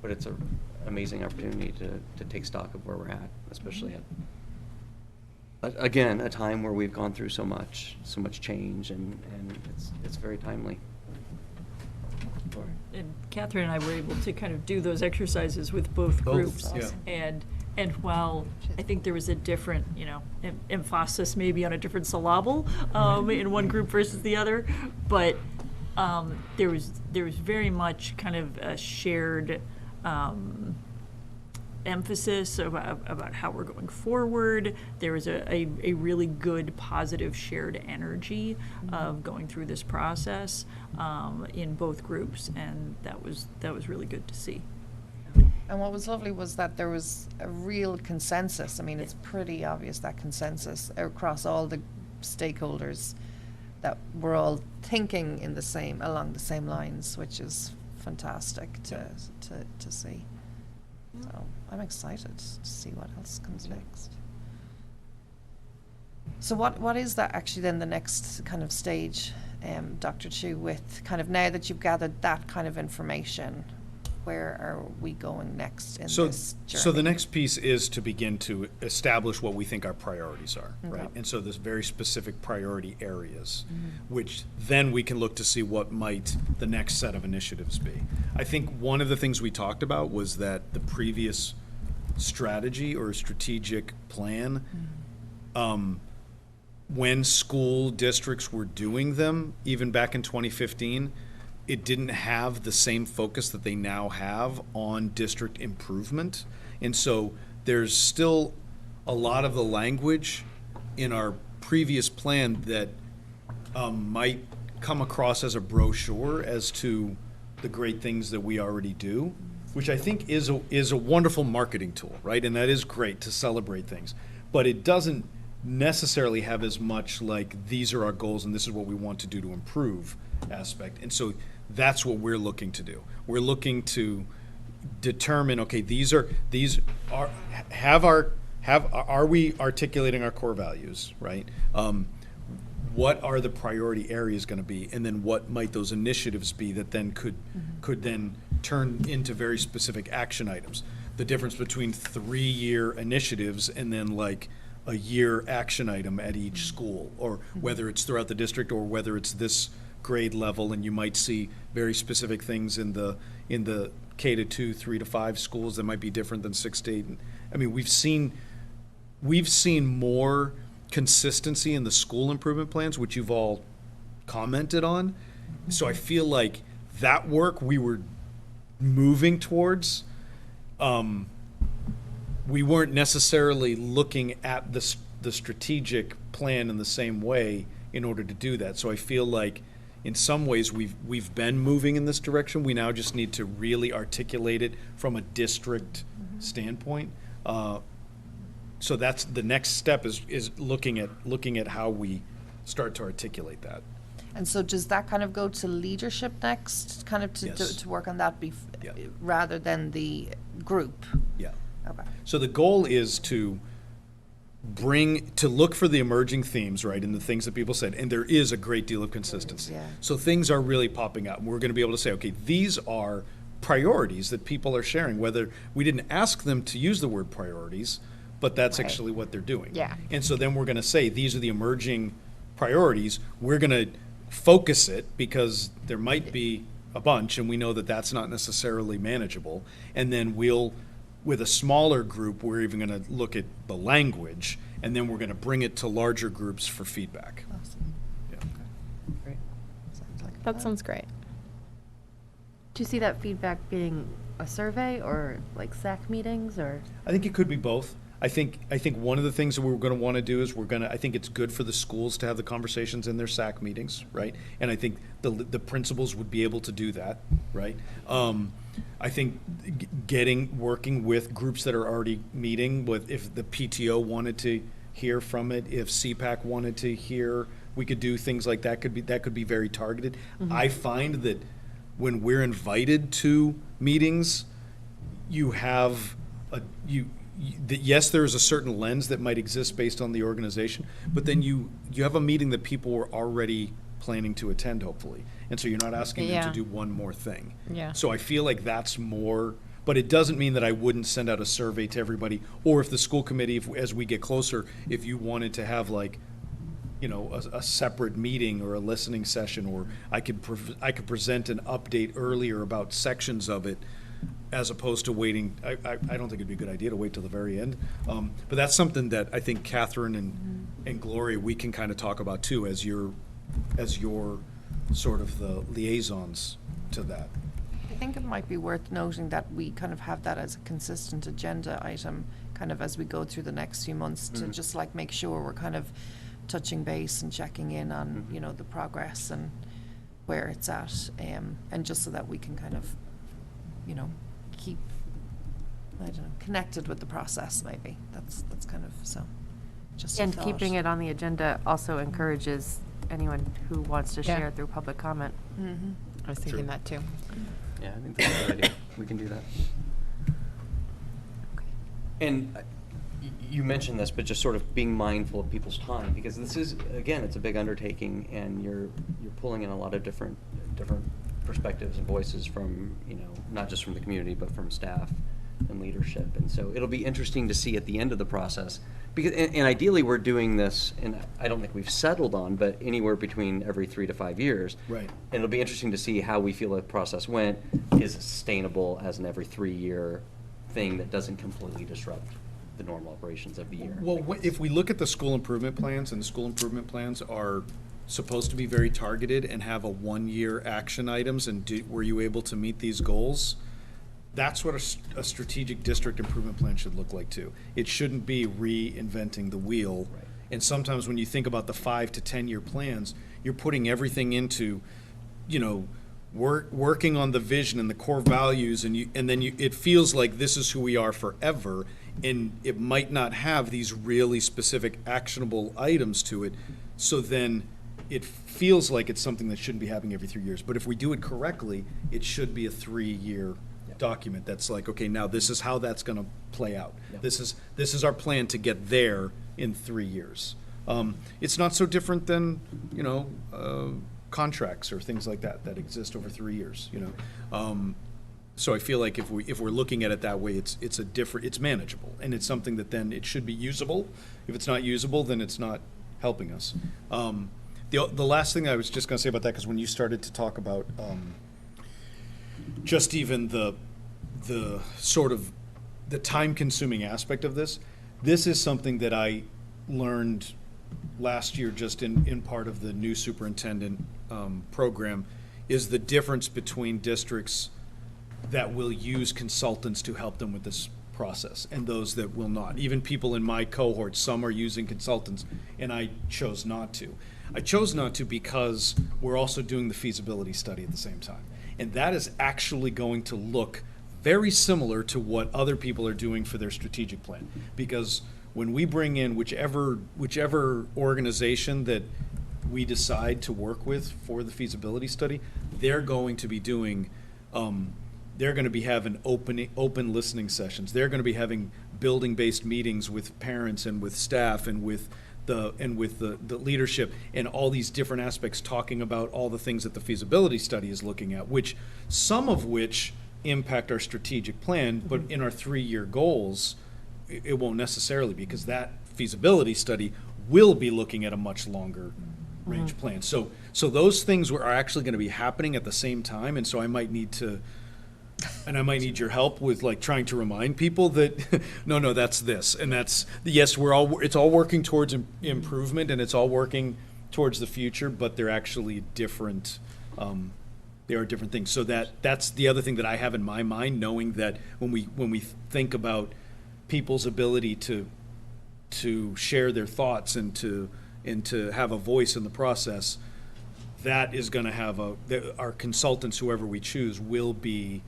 but it's an amazing opportunity to take stock of where we're at, especially at, again, a time where we've gone through so much change, and it's very timely. And Catherine and I were able to kind of do those exercises with both groups. Yeah. And while I think there was a different, emphasis maybe on a different syllable in one group versus the other, but there was very much kind of a shared emphasis about how we're going forward. There was a really good, positive, shared energy of going through this process in both groups, and that was really good to see. And what was lovely was that there was a real consensus. I mean, it's pretty obvious that consensus across all the stakeholders, that we're all thinking along the same lines, which is fantastic to see. So I'm excited to see what else comes next. So what is that actually then the next kind of stage, Dr. Chu, with kind of now that you've gathered that kind of information, where are we going next in So, this journey? so the next piece is to begin to establish what we think our priorities are, right? Okay. And so there's very specific priority areas, which then we can look to see what might the next set of initiatives be. I think one of the things we talked about was that the previous strategy or strategic plan, when school districts were doing them, even back in 2015, it didn't have the same focus that they now have on district improvement. And so there's still a lot of the language in our previous plan that might come across as a brochure as to the great things that we already do, which I think is a wonderful marketing tool, right? And that is great to celebrate things. But it doesn't necessarily have as much like, these are our goals and this is what we want to do to improve aspect. And so that's what we're looking to do. We're looking to determine, okay, are we articulating our core values, right? What are the priority areas going to be, and then what might those initiatives be that then could then turn into very specific action items? The difference between 3-year initiatives and then like a year action item at each school, or whether it's throughout the district or whether it's this grade level, and you might see very specific things in the K to 2, 3 to 5 schools that might be different than 6 to 8. I mean, we've seen more consistency in the school improvement plans, which you've all commented on. So I feel like that work we were moving towards, we weren't necessarily looking at the strategic plan in the same way in order to do that. So I feel like in some ways we've been moving in this direction. We now just need to really articulate it from a district standpoint. So that's the next step is looking at how we start to articulate that. And so does that kind of go to leadership next, kind of Yes. to work on that Yeah. rather than the group? Yeah. Okay. So the goal is to look for the emerging themes, right, and the things that people said, and there is a great deal of consistency. Yeah. So things are really popping up. We're going to be able to say, okay, these are priorities that people are sharing, whether we didn't ask them to use the word priorities, but that's Right. actually what they're doing. Yeah. And so then we're going to say, these are the emerging priorities. We're going to focus it because there might be a bunch, and we know that that's not necessarily manageable. And then with a smaller group, we're even going to look at the language, and then we're going to bring it to larger groups for feedback. Awesome. Yeah. Great. Sounds like a That plan. sounds great. Do you see that feedback being a survey or like SAC meetings or? I think it could be both. I think one of the things that we're going to want to do is I think it's good for the schools to have the conversations in their SAC meetings, right? And I think the principals would be able to do that, right? I think working with groups that are already meeting, if the PTO wanted to hear from it, if CPAC wanted to hear, we could do things like that. That could be very targeted. I find that when we're invited to meetings, you have yes, there's a certain lens that might exist based on the organization, but then you have a meeting that people were already planning to attend, hopefully. And so you're not asking them Yeah. to do one more thing. Yeah. So I feel like that's more, but it doesn't mean that I wouldn't send out a survey to everybody, or if the school committee, as we get closer, if you wanted to have like, a separate meeting or a listening session, or I could present an update earlier about sections of it, as opposed to waiting. I don't think it'd be a good idea to wait till the very end. But that's something that I think Catherine and Gloria, we can kind of talk about too, as your sort of the liaisons to that. I think it might be worth noting that we kind of have that as a consistent agenda item, kind of as we go through the next few months, to just like make sure we're kind of touching base and checking in on, the progress and where it's at, and just so that we can kind of, keep, I don't know, connected with the process, maybe. That's kind of, so, just a And thought. keeping it on the agenda also encourages anyone who wants to Yeah. share through public comment. I was thinking that too. Yeah, I think that's a good idea. We can do that. And you mentioned this, but just sort of being mindful of people's time, because this is, again, it's a big undertaking, and you're pulling in a lot of different perspectives and voices from, not just from the community, but from staff and leadership. And so it'll be interesting to see at the end of the process, because, and ideally we're doing this, and I don't think we've settled on, but anywhere between every 3 to 5 years. Right. And it'll be interesting to see how we feel the process went. Is it sustainable as an every 3-year thing that doesn't completely disrupt the normal operations of the year? Well, if we look at the school improvement plans, and the school improvement plans are supposed to be very targeted and have a 1-year action items, and were you able to meet these goals? That's what a strategic district improvement plan should look like too. It shouldn't be reinventing the wheel. Right. And sometimes when you think about the 5 to 10-year plans, you're putting everything into, working on the vision and the core values, and then it feels like this is who we are forever, and it might not have these really specific actionable items to it. So then it feels like it's something that shouldn't be happening every 3 years. But if we do it correctly, it should be a 3-year document that's like, okay, now this is how that's going to play out. Yep. This is our plan to get there in 3 years. It's not so different than contracts or things like that exist over 3 years. So I feel like if we're looking at it that way, it's manageable, and it's something that then it should be usable. If it's not usable, then it's not helping us. The last thing I was just going to say about that, because when you started to talk about just even the sort of the time-consuming aspect of this is something that I learned last year just in part of the new superintendent program, is the difference between districts that will use consultants to help them with this process and those that will not. Even people in my cohort, some are using consultants, and I chose not to. I chose not to because we're also doing the feasibility study at the same time. And that is actually going to look very similar to what other people are doing for their strategic plan. Because when we bring in whichever organization that we decide to work with for the feasibility study, they're going to be doing, they're going to be having open listening sessions. They're going to be having building-based meetings with parents and with staff and with the leadership and all these different aspects, talking about all the things that the feasibility study is looking at, some of which impact our strategic plan, but in our 3-year goals, it won't necessarily, because that feasibility study will be looking at a much longer range plan. So those things are actually going to be happening at the same time, and so I might need your help with trying to remind people that no, that's this, and that's yes, it's all working towards improvement, and it's all working towards the future, but they're actually different. They are different things. So that's the other thing that I have in my mind, knowing that when we think about people's ability to share their thoughts and to have a voice in the process, that is going to have our consultants, whoever we choose, will be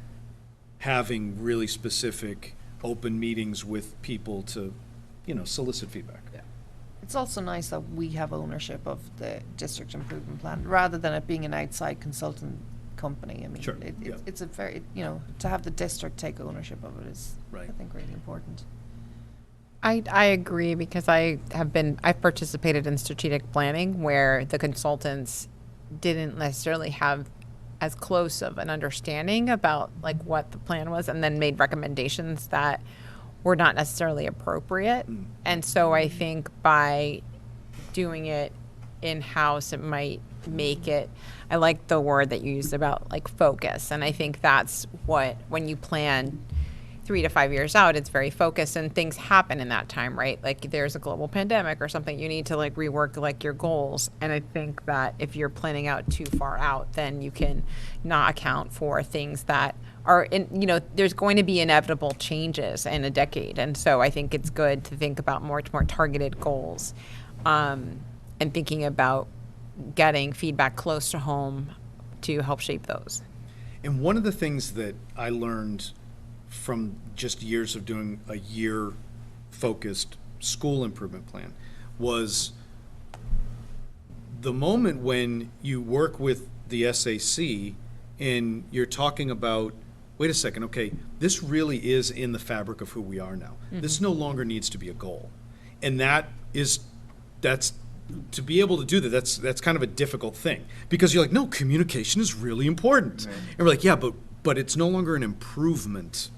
having really specific open meetings with people to, solicit feedback. Yeah. It's also nice that we have ownership of the district improvement plan, rather than it being an outside consultant company. I mean, Sure. it's a very, to have the district take ownership of it is, Right. I think, really important. I agree, because I've participated in strategic planning where the consultants didn't necessarily have as close of an understanding about what the plan was, and then made recommendations that were not necessarily appropriate. And so I think by doing it in-house, it might make it, I like the word that you used about focus. And I think that's when you plan 3 to 5 years out, it's very focused, and things happen in that time, right? There's a global pandemic or something, you need to rework your goals. And I think that if you're planning out too far out, then you can not account for things that are there's going to be inevitable changes in a decade. And so I think it's good to think about more targeted goals, and thinking about getting feedback close to home to help shape those. And one of the things that I learned from just years of doing a year-focused school improvement plan was the moment when you work with the SAC and you're talking about, wait a second, okay, this really is in the fabric of who we are now. This no longer needs to be a goal. And that's to be able to do that, that's kind of a difficult thing, because you're like, no, communication is really important. Right. And we're like, yeah, but it's no longer an improvement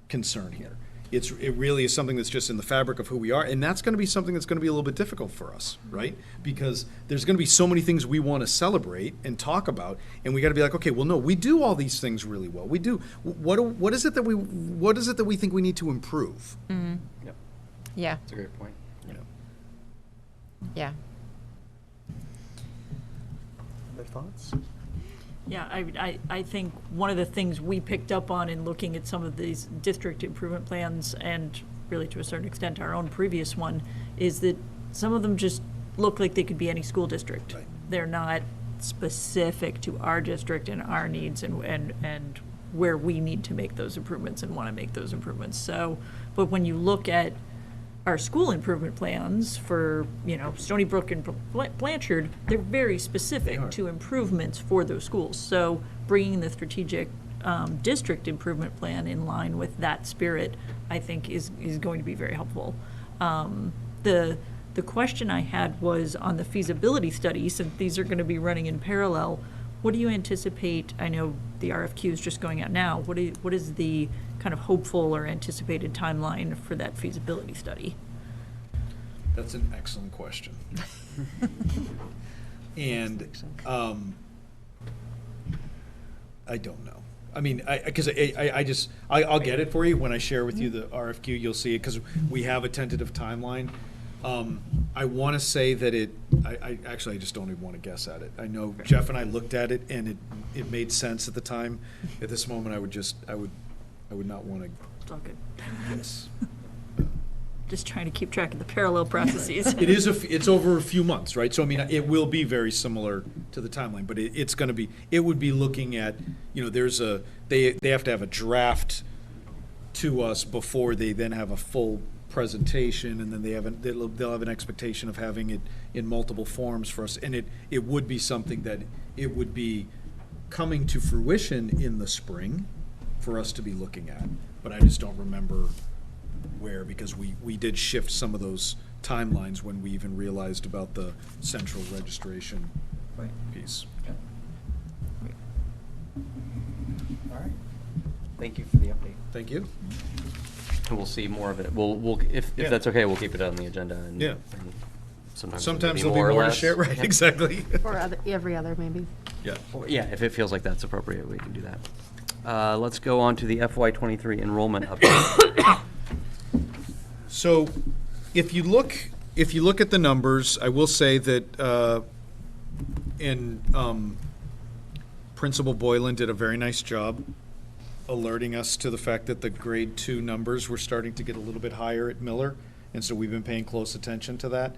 concern here. It really is something that's just in the fabric of who we are, and that's going to be something that's going to be a little bit difficult for us, right? Because there's going to be so many things we want to celebrate and talk about, and we got to be like, okay, well, no, we do all these things really well. We do. What is it that we think we need to improve? Yep, Yeah, that's a great point. yeah. Other thoughts? Yeah, I think one of the things we picked up on in looking at some of these district improvement plans, and really to a certain extent our own previous one, is that some of them just look like they could be any school district. Right. They're not specific to our district and our needs and where we need to make those improvements and want to make those improvements. So, but when you look at our school improvement plans for, Stony Brook and Blanchard, they're very specific to improvements for those schools. So bringing the strategic district improvement plan in line with that spirit, I think is going to be very helpful. The question I had was on the feasibility study, since these are going to be running in parallel, what do you anticipate? I know the RFQ is just going out now. What is the kind of hopeful or anticipated timeline for that feasibility study? That's an excellent question. And I don't know. I mean, I'll get it for you when I share with you the RFQ. You'll see it because we have a tentative timeline. I want to say that I just don't even want to guess at it. I know Jeff and I looked at it and it made sense at the time. At this moment, I would not want to. It's all good. Yes. Just trying to keep track of the parallel processes. It's over a few months, right? So I mean, it will be very similar to the timeline, but it would be looking at, they have to have a draft to us before they then have a full presentation, and then they'll have an expectation of having it in multiple forms for us, and it would be something that it would be coming to fruition in the spring for us to be looking at, but I just don't remember where, because we did shift some of those timelines when we even realized about the central registration piece. All right. Thank you for the update. Thank you. And we'll see more of it. If Yeah. that's okay, we'll keep it on the agenda. And, Yeah. and sometimes There'll be more to less. share, right, Yep. exactly. Or every other, maybe. Yeah. Or, yeah, if it feels like that's appropriate, we can do that. Let's go on to the FY23 enrollment update. So, if you look at the numbers, I will say that Principal Boylan did a very nice job alerting us to the fact that the grade 2 numbers were starting to get a little bit higher at Miller, and so we've been paying close attention to that.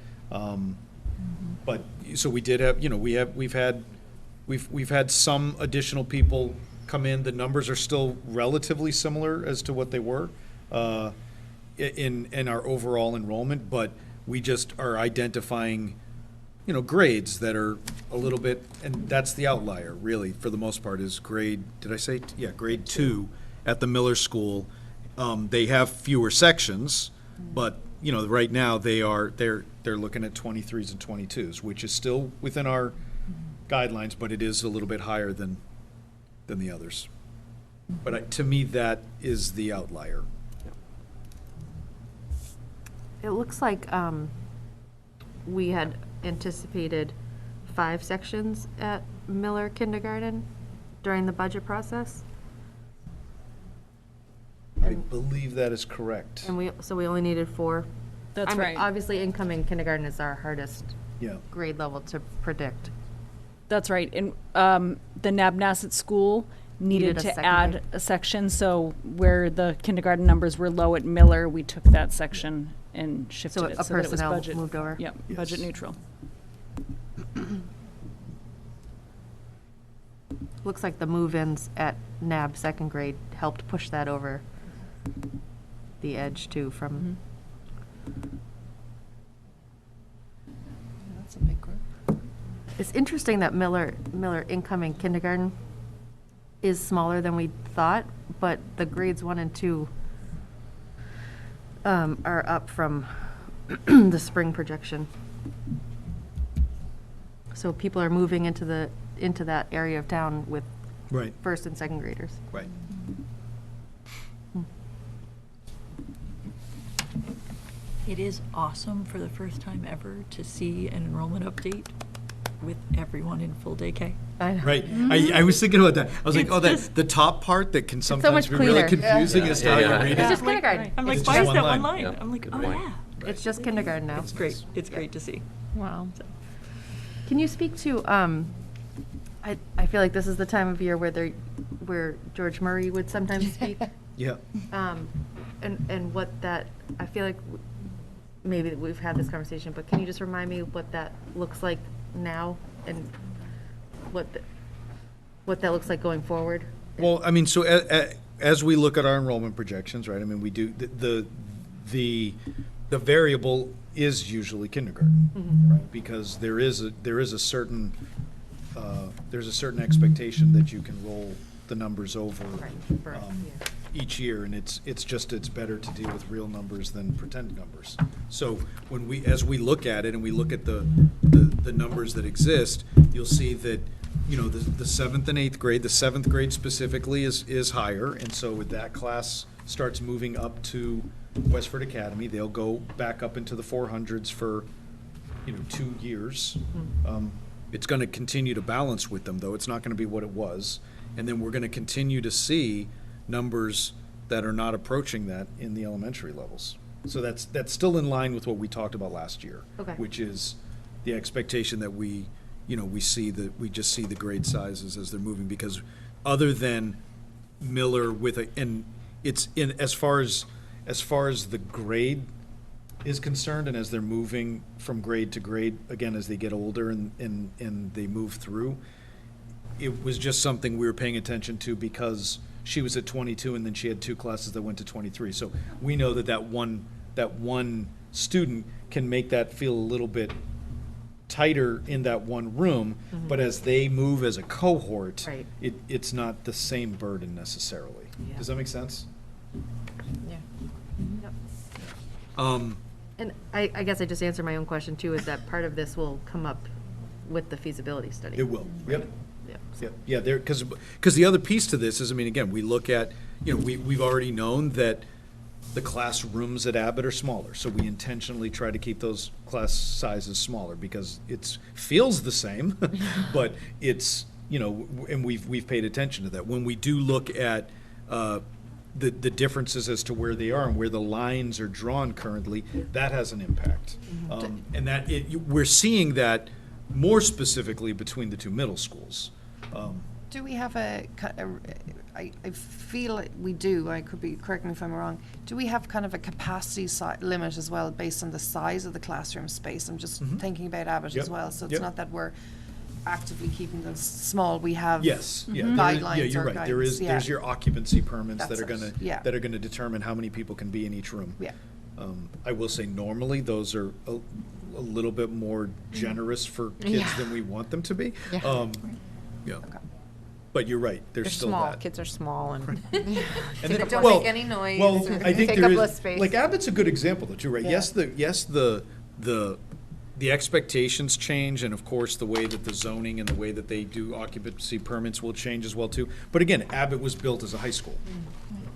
But so we did have, we've had some additional people come in. The numbers are still relatively similar as to what they were in our overall enrollment, but we just are identifying, grades that are a little bit, and that's the outlier, really, for the most part, is grade 2 at the Miller School. They have fewer sections, but, right now they're looking at 23s and 22s, which is still within our guidelines, but it is a little bit higher than the others. But to me, that is the outlier. It looks like we had anticipated 5 sections at Miller Kindergarten during the budget process. I believe that is correct. And we only needed 4. That's right. Obviously, incoming kindergarten is our hardest Yeah. grade level to predict. That's right. And the Nabnasset School needed Needed a to second add grade. a section, so where the kindergarten numbers were low at Miller, we took that section and shifted So it a so that it was personnel budget. moved over. Yep, Yes. budget neutral. Looks like the move-ins at NAB second grade helped push that over the edge too from. That's a big group. It's interesting that Miller incoming kindergarten is smaller than we thought, but the grades 1 and 2 are up from the spring projection. So people are moving into that area of town with Right. first and second graders. Right. It is awesome for the first time ever to see an enrollment update with everyone in full day K. I know. Right. I was thinking about that. I was like, It's oh, just- the top part that can sometimes much be really cleaner. confusing Yeah. as to how you Yeah. read It's it. just kindergarten. I'm like, It's why just is one that line. one line? Yeah. I'm like, Good oh point. yeah. It's just kindergarten now. It's great. It's great to see. Wow. Can you speak to, I feel like this is the time of year where George Murray would sometimes speak. Yeah. And what that, I feel like maybe we've had this conversation, but can you just remind me what that looks like now and what that looks like going forward? Well, I mean, so as we look at our enrollment projections, right? I mean, we do the variable is usually kindergarten, right? Because there is a certain there's a certain expectation that you can roll the numbers over each year, and it's better to deal with real numbers than pretend numbers. So as we look at it and we look at the numbers that exist, you'll see that, you know, the 7th and 8th grade, the 7th grade specifically is higher, and so with that class starts moving up to Westford Academy, they'll go back up into the 400s for, 2 years. It's going to continue to balance with them, though. It's not going to be what it was. And then we're going to continue to see numbers that are not approaching that in the elementary levels. So that's still in line with what we talked about last year. Okay. Which is the expectation that we just see the grade sizes as they're moving, because other than Miller and it's in as far as the grade is concerned, and as they're moving from grade to grade, again, as they get older and they move through, it was just something we were paying attention to because she was at 22 and then she had 2 classes that went to 23. So we know that one student can make that feel a little bit tighter in that one room, but as they move as a cohort, Right. it's not the same burden necessarily. Yeah. Does that make sense? Yeah. Yep. And I guess I just answered my own question too, is that part of this will come up with the feasibility study? It will, yep. Yeah. Yeah, because the other piece to this is, I mean, again, we look at, we've already known that the classrooms at Abbott are smaller, so we intentionally try to keep those class sizes smaller because it feels the same, but it's, and we've paid attention to that. When we do look at the differences as to where they are and where the lines are drawn currently, that has an impact. And that we're seeing that more specifically between the 2 middle schools. Do we have I feel like we do, I could be, correct me if I'm wrong, do we have kind of a capacity limit as well based on the size of the classroom space? I'm just thinking about Abbott as Yep. well, so it's Yep. not that we're actively keeping them small, we have Yes, yeah, guidelines yeah, you're or right. guidance, yeah. There's your occupancy permits that That's are it, yeah. gonna determine how many people can be in each room. Yeah. I will say normally those are a little bit more generous for kids Yeah. than we want them to be. Yeah. Yeah. But you're right, They're there's still small. that. Kids are small and And They then- don't well- make any noise Well, or I think take there up is, less space. like Abbott's a good example though, too, right? Yeah. Yes, the expectations change, and of course, the way that the zoning and the way that they do occupancy permits will change as well, too. But again, Abbott was built as a high school,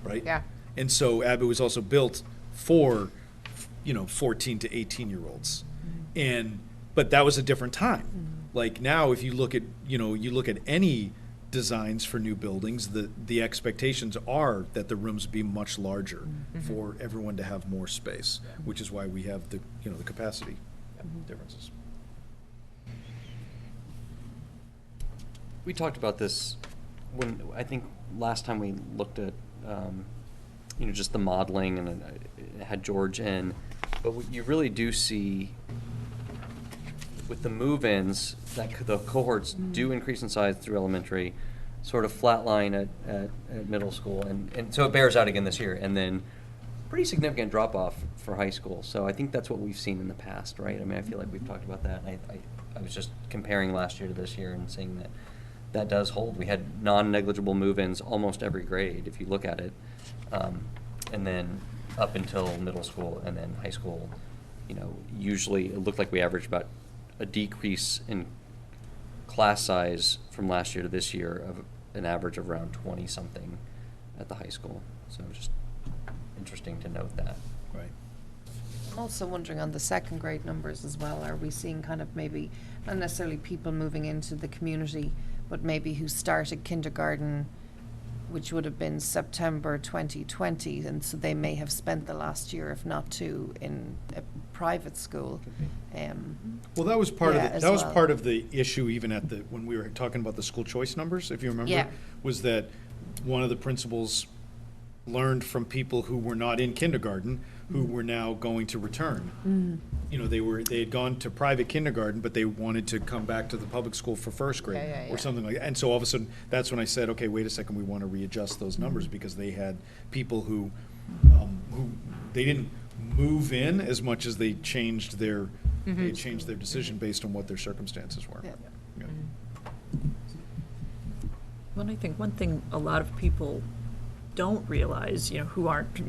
right? Yeah. And so Abbott was also built for, 14 to 18-year-olds. But that was a different time. Like now, if you look at, any designs for new buildings, the expectations are that the rooms be much larger for everyone to have more space, which is why we have the capacity differences. We talked about this when, I think last time we looked at, just the modeling and it had George in, but you really do see with the move-ins that the cohorts do increase in size through elementary, sort of flatline at middle school, and so it bears out again this year, and then pretty significant drop-off for high school. So I think that's what we've seen in the past, right? I mean, I feel like we've talked about that. And I was just comparing last year to this year and saying that does hold. We had non-negligible move-ins almost every grade, if you look at it, and then up until middle school, and then high school usually it looked like we averaged about a decrease in class size from last year to this year of an average of around 20-something at the high school. So just interesting to note that. Right. I'm also wondering on the second grade numbers as well, are we seeing kind of maybe, not necessarily people moving into the community, but maybe who started kindergarten, which would have been September 2020, and so they may have spent the last year, if not two, in a private school. Well, that was part Yeah, of the, as that was well. part of the issue even at the, when we were talking about the school choice numbers, if you remember. Yeah. Was that one of the principals learned from people who were not in kindergarten, who were now going to return. They had gone to private kindergarten, but they wanted to come back to the public school for first grade. Yeah. Or something like that. And so all of a sudden, that's when I said, okay, wait a second, we want to readjust those numbers, because they had people who they didn't move in as much as they changed their, they changed their decision based on what their circumstances were. Yeah. Yeah. Well, I think one thing a lot of people don't realize, who aren't,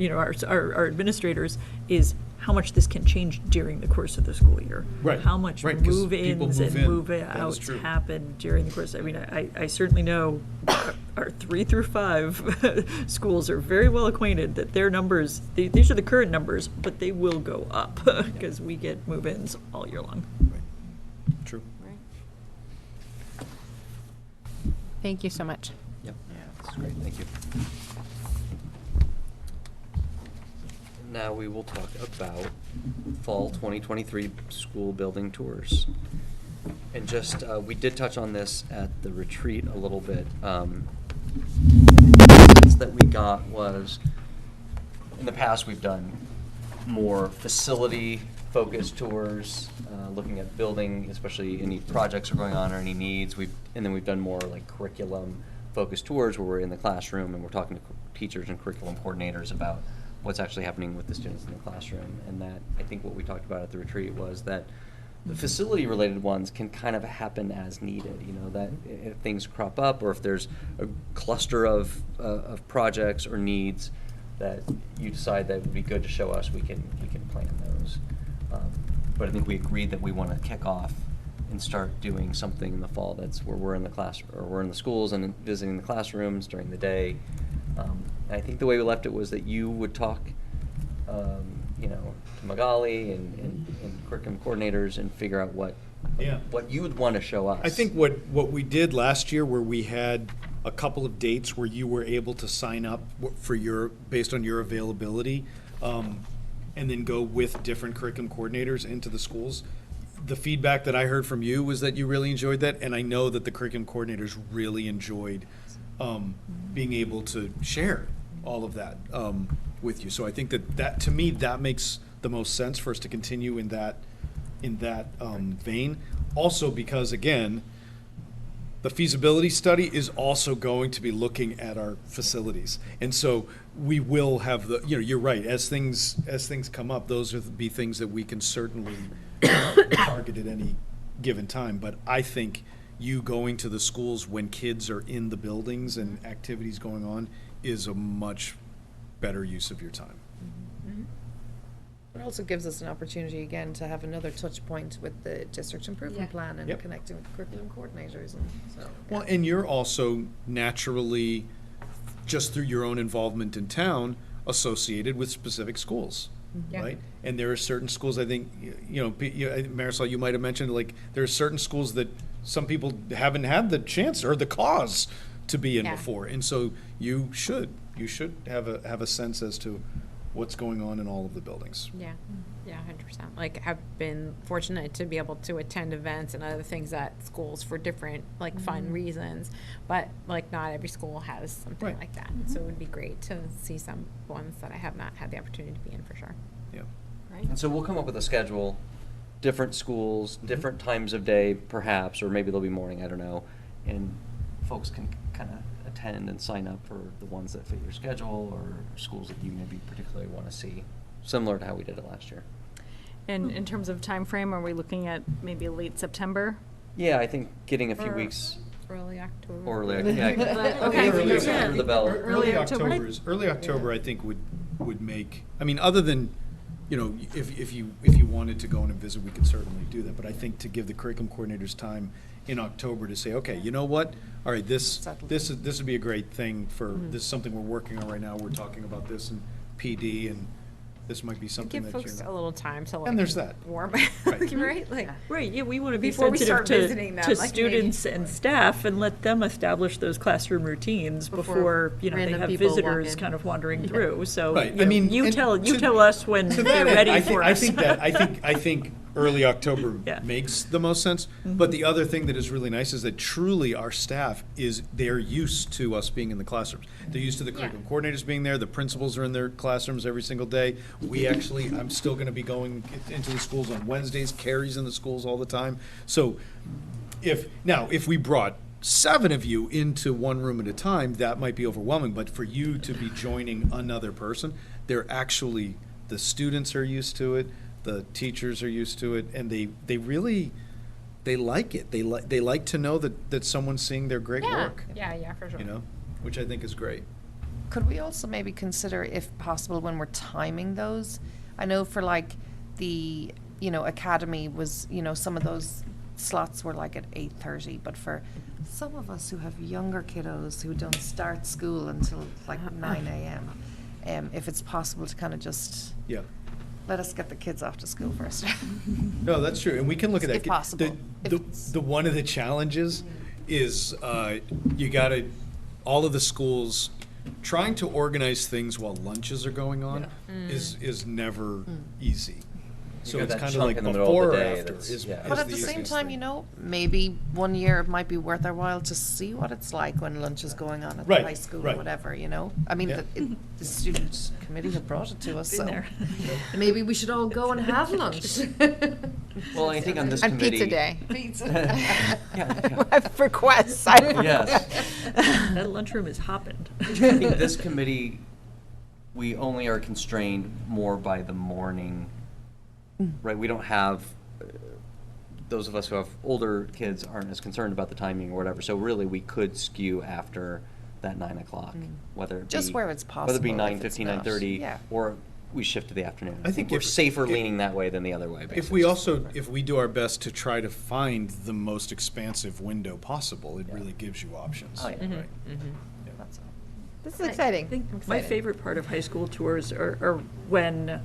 our administrators, is how much this can change during the course of the school year. Right, How much right, 'cause people move-ins move and in. move That is outs true. happen during the course. I mean, I certainly know our 3 through 5 schools are very well acquainted that their numbers, these are the current numbers, but they will go up because we get move-ins all year long. Right. True. Thank you so much. Yep. That's great, thank you. Now we will talk about fall 2023 school building tours. And just, we did touch on this at the retreat a little bit. The sense that we got was, in the past, we've done more facility-focused tours, looking at building, especially any projects are going on or any needs. And then we've done more like curriculum-focused tours where we're in the classroom and we're talking to teachers and curriculum coordinators about what's actually happening with the students in the classroom. And that, I think what we talked about at the retreat was that the facility-related ones can kind of happen as needed, that if things crop up or if there's a cluster of projects or needs that you decide that would be good to show us, we can plan those. But I think we agreed that we want to kick off and start doing something in the fall that's where we're in the class, or we're in the schools and visiting the classrooms during the day. I think the way we left it was that you would talk, to Magali and curriculum coordinators and figure out what you would want to show us. I think what we did last year, where we had a couple of dates where you were able to sign up for based on your availability, and then go with different curriculum coordinators into the schools. The feedback that I heard from you was that you really enjoyed that, and I know that the curriculum coordinators really enjoyed being able to share all of that with you. So I think that to me, that makes the most sense for us to continue in that vein. Also because, again, the feasibility study is also going to be looking at our facilities. And so we will have you're right, as things come up, those are be things that we can certainly target at any given time. But I think you going to the schools when kids are in the buildings and activities going on is a much better use of your time. It also gives us an opportunity again to have another touch point with the district improvement plan and Yep. connecting with curriculum coordinators, and so. Well, and you're also naturally, just through your own involvement in town, associated with specific schools, Yeah. right? And there are certain schools, I think, Marisol, you might have mentioned, like, there are certain schools that some people haven't had the chance or the cause to be in Yeah. before. And so you should have a sense as to what's going on in all of the buildings. Yeah, 100%. Like, I've been fortunate to be able to attend events and other things at schools for different, like, fun reasons. But, like, not every school has something Right. like that. So it would be great to see some ones that I have not had the opportunity to be in, for sure. Yeah. And so we'll come up with a schedule, different schools, different times of day, perhaps, or maybe they'll be morning, I don't know. And folks can kind of attend and sign up for the ones that fit your schedule or schools that you maybe particularly want to see, similar to how we did it last year. And in terms of time frame, are we looking at maybe late September? Yeah, I think getting a few weeks Early October. or early, yeah. Okay. Early the bell. Early October. Early October, I think would make, I mean, other than you know, if you wanted to go in and visit, we could certainly do that. But I think to give the curriculum coordinators time in October to say, okay, you know what? All right, this would be a great thing for, this is something we're working on right now. We're talking about this in PD, and this might be something Give that folks you're. a little time to like. And there's that. Warm, Right. right? Like, Right, yeah, we want to be Before we sensitive start visiting them, to like, maybe- students and staff and let them establish those classroom routines before, you know, they random have people walk visitors in. kind of wandering through. So, Right, you I know, mean, you and tell us when To they're that ready end, for I us. think early October Yeah. makes the most sense. But the other thing that is really nice is that truly our staff they're used to us being in the classrooms. They're used to the curriculum coordinators being there. The principals are in their classrooms every single day. I'm still going to be going into the schools on Wednesdays. Carrie's in the schools all the time. So if we brought 7 of you into one room at a time, that might be overwhelming. But for you to be joining another person, the students are used to it. The teachers are used to it, and they really like it. They like to know that someone's seeing their great work. Yeah, for sure. You know, which I think is great. Could we also maybe consider, if possible, when we're timing those? I know for like the, you know, academy was, you know, some of those slots were like at 8:30, but for some of us who have younger kiddos who don't start school until like 9 a.m., if it's possible to kind of just let us get the kids off to school first. No, that's true, and we can look at that. If possible. The one of the challenges is you got to all of the schools trying to organize things while lunches are going on is never easy. So got it's that kind of chunk like in the middle of before the or day after that's- is. yeah. But is at the same easiest time, thing. you know, maybe one year it might be worth our while to see what it's like when lunch is going on at Right, the high school right. or whatever, you know? I mean, Yeah. the student committee have brought it to us, Been so there. maybe we should all go and have lunch. Well, I think on this On committee. pizza day. Pizza. I've requests. I don't Yes. That lunchroom is hopping. I think this committee, we only are constrained more by the morning, right? We don't have, those of us who have older kids aren't as concerned about the timing or whatever. So really, we could skew after that 9 o'clock, whether it be. Just where it's Whether it be possible, if it's 9:15, not. 9:30, Yeah. or we shift to the afternoon. I think we're if- safer if- leaning that way than the other way. If we do our best to try to find the most expansive window possible, it really gives you options. Oh, yeah. Right? That's all. This is exciting. I think I'm my excited. favorite part of high school tours are when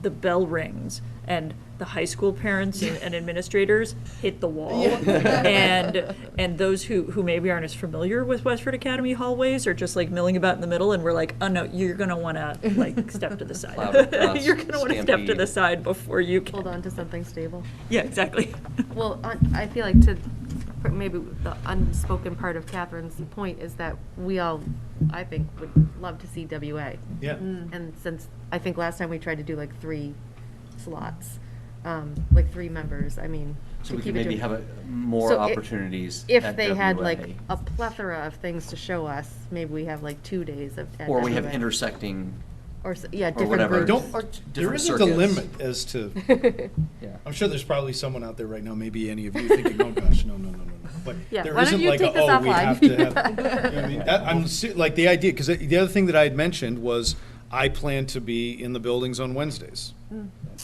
the bell rings and the high school parents and administrators hit the wall. And those who maybe aren't as familiar with Westford Academy hallways are just like milling about in the middle, and we're like, oh no, you're gonna wanna like step to the side. Cloud of dust, You're gonna wanna step to stampede. the side before you can. Hold on to something stable. Yeah, exactly. Well, I feel like maybe the unspoken part of Catherine's point is that we all, I think, would love to see WA. Yeah. And since, I think last time we tried to do like 3 slots, like 3 members, I mean. So to we keep could it maybe to- have more So opportunities If at they had like WA. a plethora of things to show us, maybe we have like 2 days at Or we have WA. intersecting, Or, yeah, or different whatever. groups. Don't, Or there different isn't a circuits. limit as to, yeah. I'm sure there's probably someone out there right now, maybe any of you thinking, oh gosh, no. But Yeah, there why don't isn't you like, take this we offline? have to have, you know what I mean? Like the idea, because the other thing that I had mentioned was I plan to be in the buildings on Wednesdays,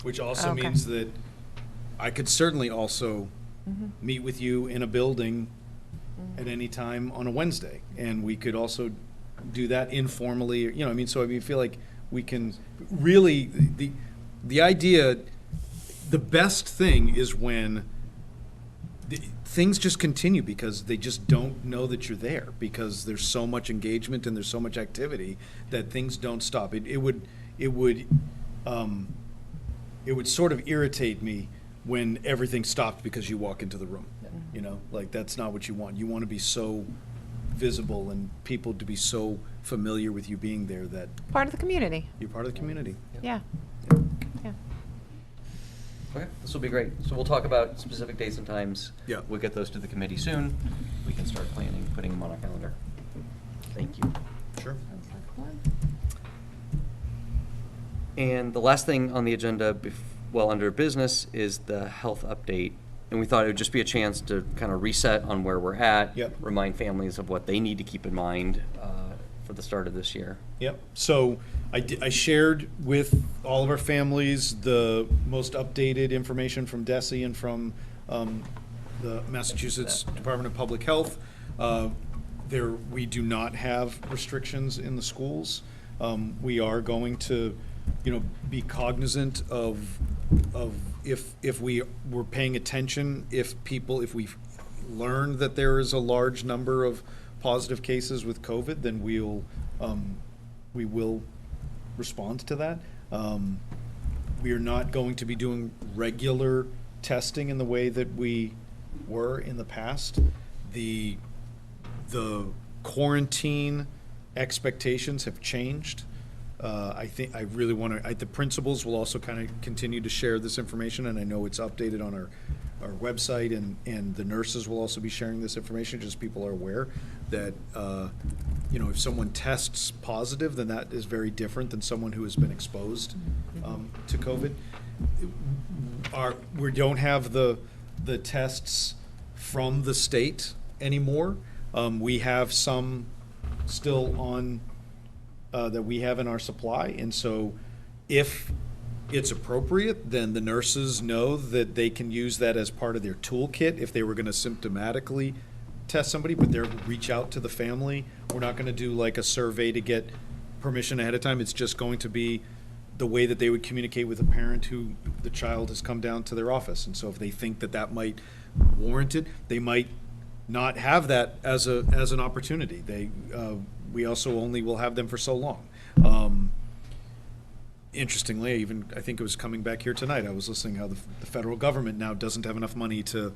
which also Okay. means that I could certainly also meet with you in a building at any time on a Wednesday. And we could also do that informally, you know, I mean, so I feel like we can really, the idea, the best thing is when things just continue because they just don't know that you're there because there's so much engagement and there's so much activity that things don't stop. It would sort of irritate me when everything stopped because you walk into the room. You know, like that's not what you want. You want to be so visible and people to be so familiar with you being there that Part of the community. you're part of the community. Yeah. Yeah. Okay, this will be great. So we'll talk about specific dates and times. Yeah. We'll get those to the committee soon. We can start planning, putting them on our calendar. Thank you. Sure. And the last thing on the agenda, under business, is the health update. And we thought it would just be a chance to kind of reset on where we're at. Yep. Remind families of what they need to keep in mind for the start of this year. Yep. So I shared with all of our families the most updated information from DESE and from the Massachusetts Department of Public Health. We do not have restrictions in the schools. We are going to, be cognizant of if we were paying attention, if we learned that there is a large number of positive cases with COVID, then we will respond to that. We are not going to be doing regular testing in the way that we were in the past. The quarantine expectations have changed. I think I really want to, the principals will also kind of continue to share this information, and I know it's updated on our website, and the nurses will also be sharing this information, just people are aware that, if someone tests positive, then that is very different than someone who has been exposed to COVID. We don't have the tests from the state anymore. We have some still on that we have in our supply, and so if it's appropriate, then the nurses know that they can use that as part of their toolkit if they were going to symptomatically test somebody, but they'll reach out to the family. We're not going to do like a survey to get permission ahead of time. It's just going to be the way that they would communicate with a parent who the child has come down to their office. And so if they think that might warrant it, they might not have that as an opportunity. We also only will have them for so long. Interestingly, I think it was coming back here tonight, I was listening how the federal government now doesn't have enough money to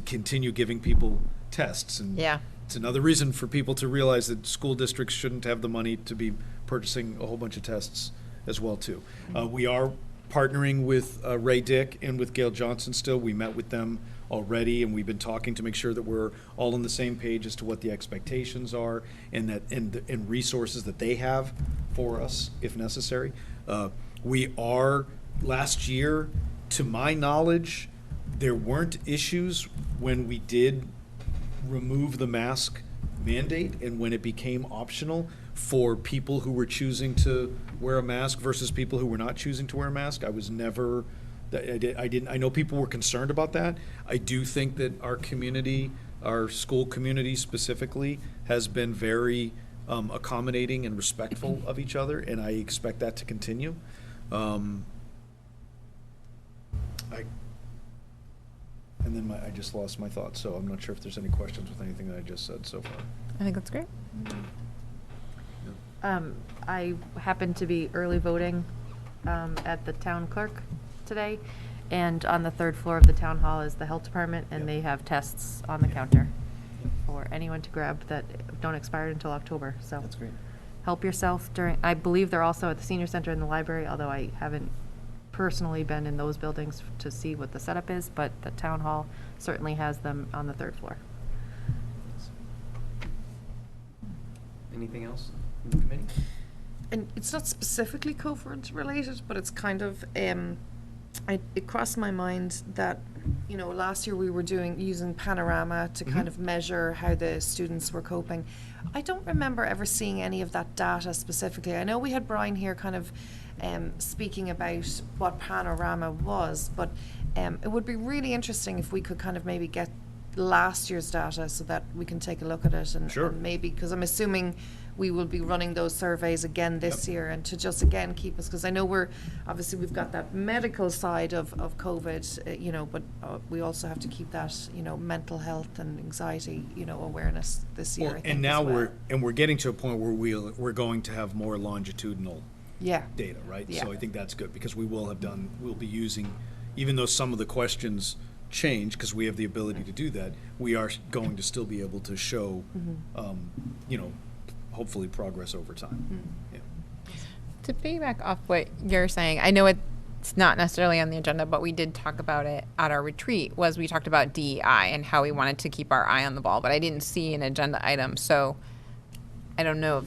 continue giving people tests. And it's another reason for people to realize that school districts shouldn't have the money to be purchasing a whole bunch of tests as well, too. We are partnering with Ray Dick and with Gail Johnson still. We met with them already, and we've been talking to make sure that we're all on the same page as to what the expectations are and resources that they have for us if necessary. Last year, to my knowledge, there weren't issues when we did remove the mask mandate and when it became optional for people who were choosing to wear a mask versus people who were not choosing to wear a mask. I know people were concerned about that. I do think that our community, our school community specifically, has been very accommodating and respectful of each other, and I expect that to continue. I just lost my thoughts, so I'm not sure if there's any questions with anything that I just said so far. I think that's great. I happened to be early voting at the town clerk today, and on the third floor of the town hall is the health department, and they have tests on the counter for anyone to grab that don't expire until October. So That's great. help yourself I believe they're also at the senior center and the library, although I haven't personally been in those buildings to see what the setup is, but the town hall certainly has them on the third floor. Anything else from the committee? And it's not specifically COVID related, but it's kind of, it crossed my mind that, last year we were using Panorama to kind of measure how the students were coping. I don't remember ever seeing any of that data specifically. I know we had Brian here kind of speaking about what Panorama was, but it would be really interesting if we could kind of maybe get last year's data so that we can take a look at it and maybe, because I'm assuming we will be running those surveys again this year, and to just again keep us, because I know we've got that medical side of COVID, but we also have to keep that mental health and anxiety awareness this year. I think, and now as well. we're getting to a point where we're going to have more longitudinal data, right? Yeah. So I think that's good, because we'll be using, even though some of the questions change, because we have the ability to do that, we are going to still be able to show, hopefully progress over time. To piggyback off what you're saying, I know it's not necessarily on the agenda, but we did talk about it at our retreat, we talked about DEI and how we wanted to keep our eye on the ball, but I didn't see an agenda item, so I don't know.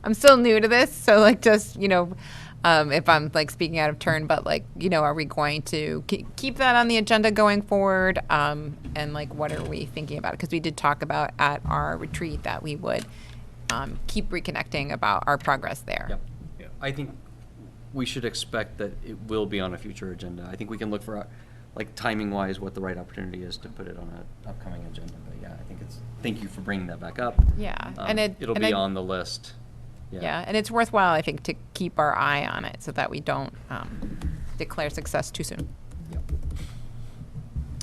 I'm still new to this, so if I'm speaking out of turn, but are we going to keep that on the agenda going forward? And what are we thinking about? Because we did talk about at our retreat that we would keep reconnecting about our progress there. Yep. I think we should expect that it will be on a future agenda. I think we can look for, like, timing-wise, what the right opportunity is to put it on an upcoming agenda. But yeah, I think thank you for bringing that back up. Yeah, It'll be on the list. Yeah, and it's worthwhile, I think, to keep our eye on it so that we don't declare success too soon. Yep.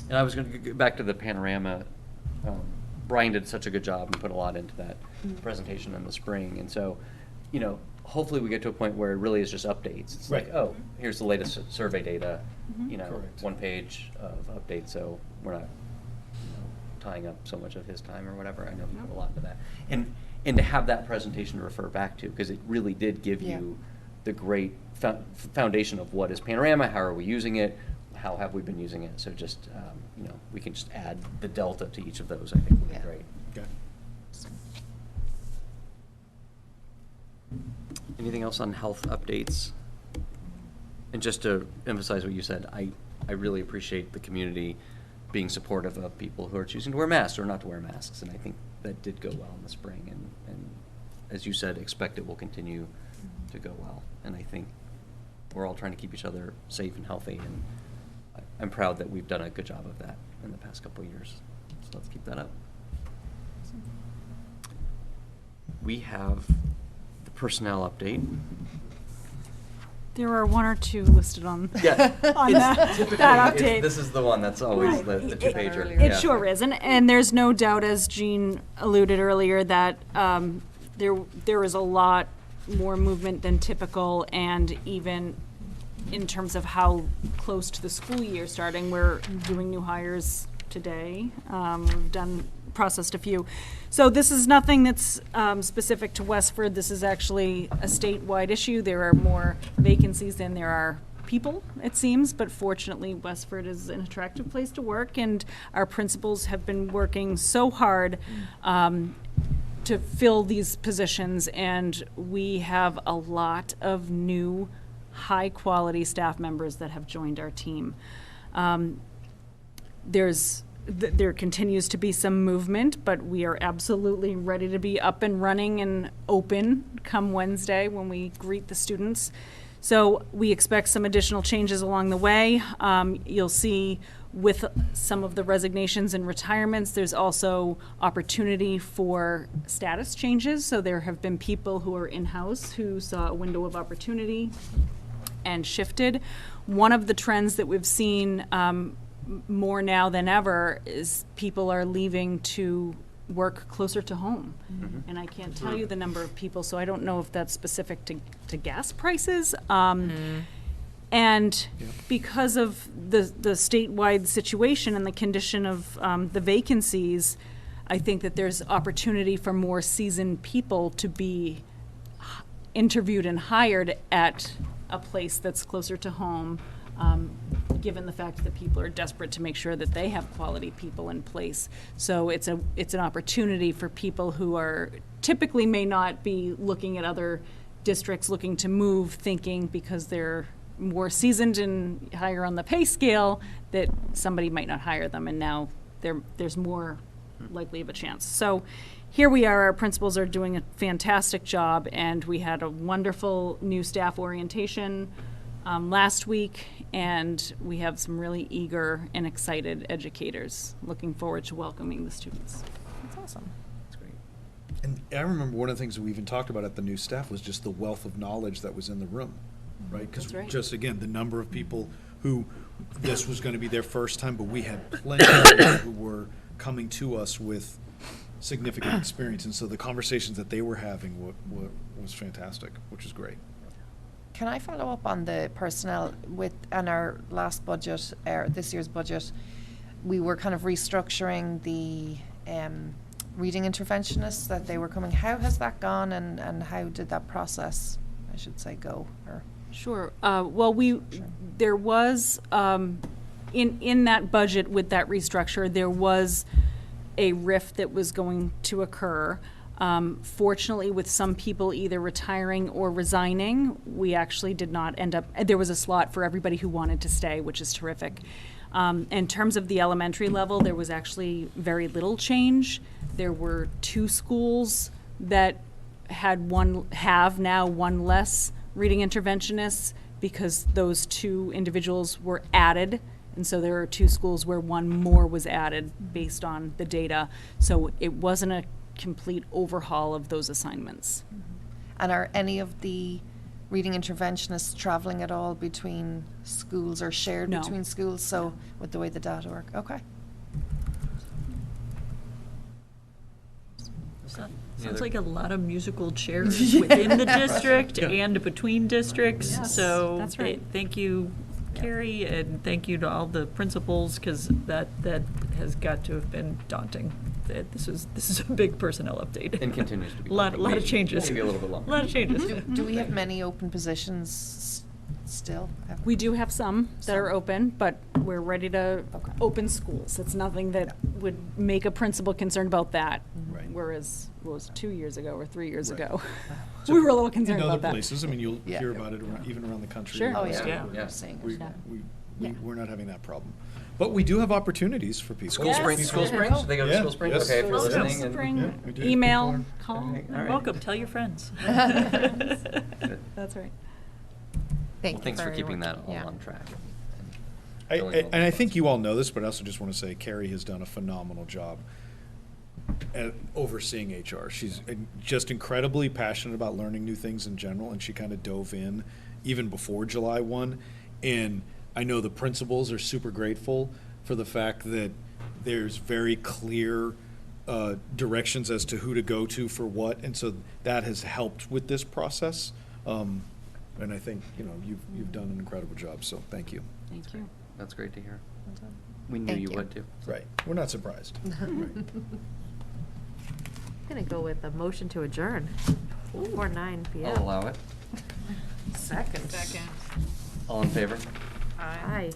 And I was going to go back to the panorama. Brian did such a good job and put a lot into that presentation in the spring. And so, hopefully we get to a point where it really is just updates. It's Right. like, oh, here's the latest survey data, Correct. 1 page of updates, so we're not tying up so much of his time or whatever. I know he put a lot into that. And to have that presentation to refer back to, because it really did give you the great foundation of what is Panorama, how are we using it, how have we been using it. So just, we can just add the delta to each of those, I think would be great. Okay. Anything else on health updates? And just to emphasize what you said, I really appreciate the community being supportive of people who are choosing to wear masks or not to wear masks, and I think that did go well in the spring, and as you said, expect it will continue to go well. And I think we're all trying to keep each other safe and healthy, and I'm proud that we've done a good job of that in the past couple of years. So let's keep that up. We have the personnel update. There are 1 or 2 listed on, Yeah, on that update. This is the one that's always Right. the two-pager. It sure is, and there's no doubt, as Jean alluded earlier, that there is a lot more movement than typical, and even in terms of how close to the school year starting, we're doing new hires today. We've processed a few. So this is nothing that's specific to Westford. This is actually a statewide issue. There are more vacancies than there are people, it seems, but fortunately Westford is an attractive place to work, and our principals have been working so hard to fill these positions, and we have a lot of new high-quality staff members that have joined our team. There continues to be some movement, but we are absolutely ready to be up and running and open come Wednesday when we greet the students. So we expect some additional changes along the way. You'll see with some of the resignations and retirements, there's also opportunity for status changes. So there have been people who are in-house who saw a window of opportunity and shifted. One of the trends that we've seen more now than ever is people are leaving to work closer to home. And I can't tell you the number of people, so I don't know if that's specific to gas prices. And because of the statewide situation and the condition of the vacancies, I think that there's opportunity for more seasoned people to be interviewed and hired at a place that's closer to home, given the fact that people are desperate to make sure that they have quality people in place. So it's an opportunity for people who are typically may not be looking at other districts looking to move, thinking because they're more seasoned and higher on the pay scale that somebody might not hire them, and now there's more likely of a chance. So here we are, our principals are doing a fantastic job, and we had a wonderful new staff orientation last week, and we have some really eager and excited educators looking forward to welcoming the students. That's awesome. That's great. And I remember one of the things that we even talked about at the new staff was just the wealth of knowledge that was in the room, right? Because That's right. just, again, the number of people who, this was going to be their first time, but we had plenty of people who were coming to us with significant experience. And so the conversations that they were having was fantastic, which is great. Can I follow up on the personnel on our last budget, this year's budget? We were kind of restructuring the reading interventionists that they were coming. How has that gone, and how did that process, I should say, go? Sure. Well, there was, in that budget with that restructure, there was a rift that was going to occur. Fortunately, with some people either retiring or resigning, we actually did not end up, there was a slot for everybody who wanted to stay, which is terrific. In terms of the elementary level, there was actually very little change. There were 2 schools that have now one less reading interventionist because those 2 individuals were added. And so there are 2 schools where one more was added based on the data. So it wasn't a complete overhaul of those assignments. And are any of the reading interventionists traveling at all between schools or shared No. between schools? So with the way the data work, okay. Sounds like a lot of musical chairs within the district and between districts. Yes, So that's right. thank you, Carrie, and thank you to all the principals, because that has got to have been daunting. This is a big personnel update. And continues to be. A lot of Maybe- changes. Maybe a little bit longer. A lot of changes. Do we have many open positions still? We do have some that are Some. open, but we're ready to Okay. open schools. It's nothing that would make a principal concerned about that. Right. Whereas, what was it, 2 years ago or 3 years Right. ago? So We were a little concerned in about other that. places, I mean, you'll Yeah. hear about it even around the country. Sure. Oh, So yeah. we're- Yeah. Seeing it. we- Yeah. we- We're not having that problem. But we do have opportunities for people. School spring, Yes. school spring? Should they go to Yeah, school spring? yes. Okay, if you're School listening. and- Spring, Yeah, we do. email, call. All right. Welcome, tell your friends. That's right. Well, thanks for keeping everyone. that all Yeah. on track. And I think you all know this, but I also just want to say Carrie has done a phenomenal job at overseeing HR. She's just incredibly passionate about learning new things in general, and she kind of dove in even before July 1. And I know the principals are super grateful for the fact that there's very clear directions as to who to go to for what, and so that has helped with this process. And I think, you've done an incredible job, so thank you. Thank you. That's great to hear. We knew Thank you you. would too. Right, we're not surprised. Right. I'm gonna go with a motion to adjourn before 9 p.m. I'll allow it. Second. Second. All in favor? Aye.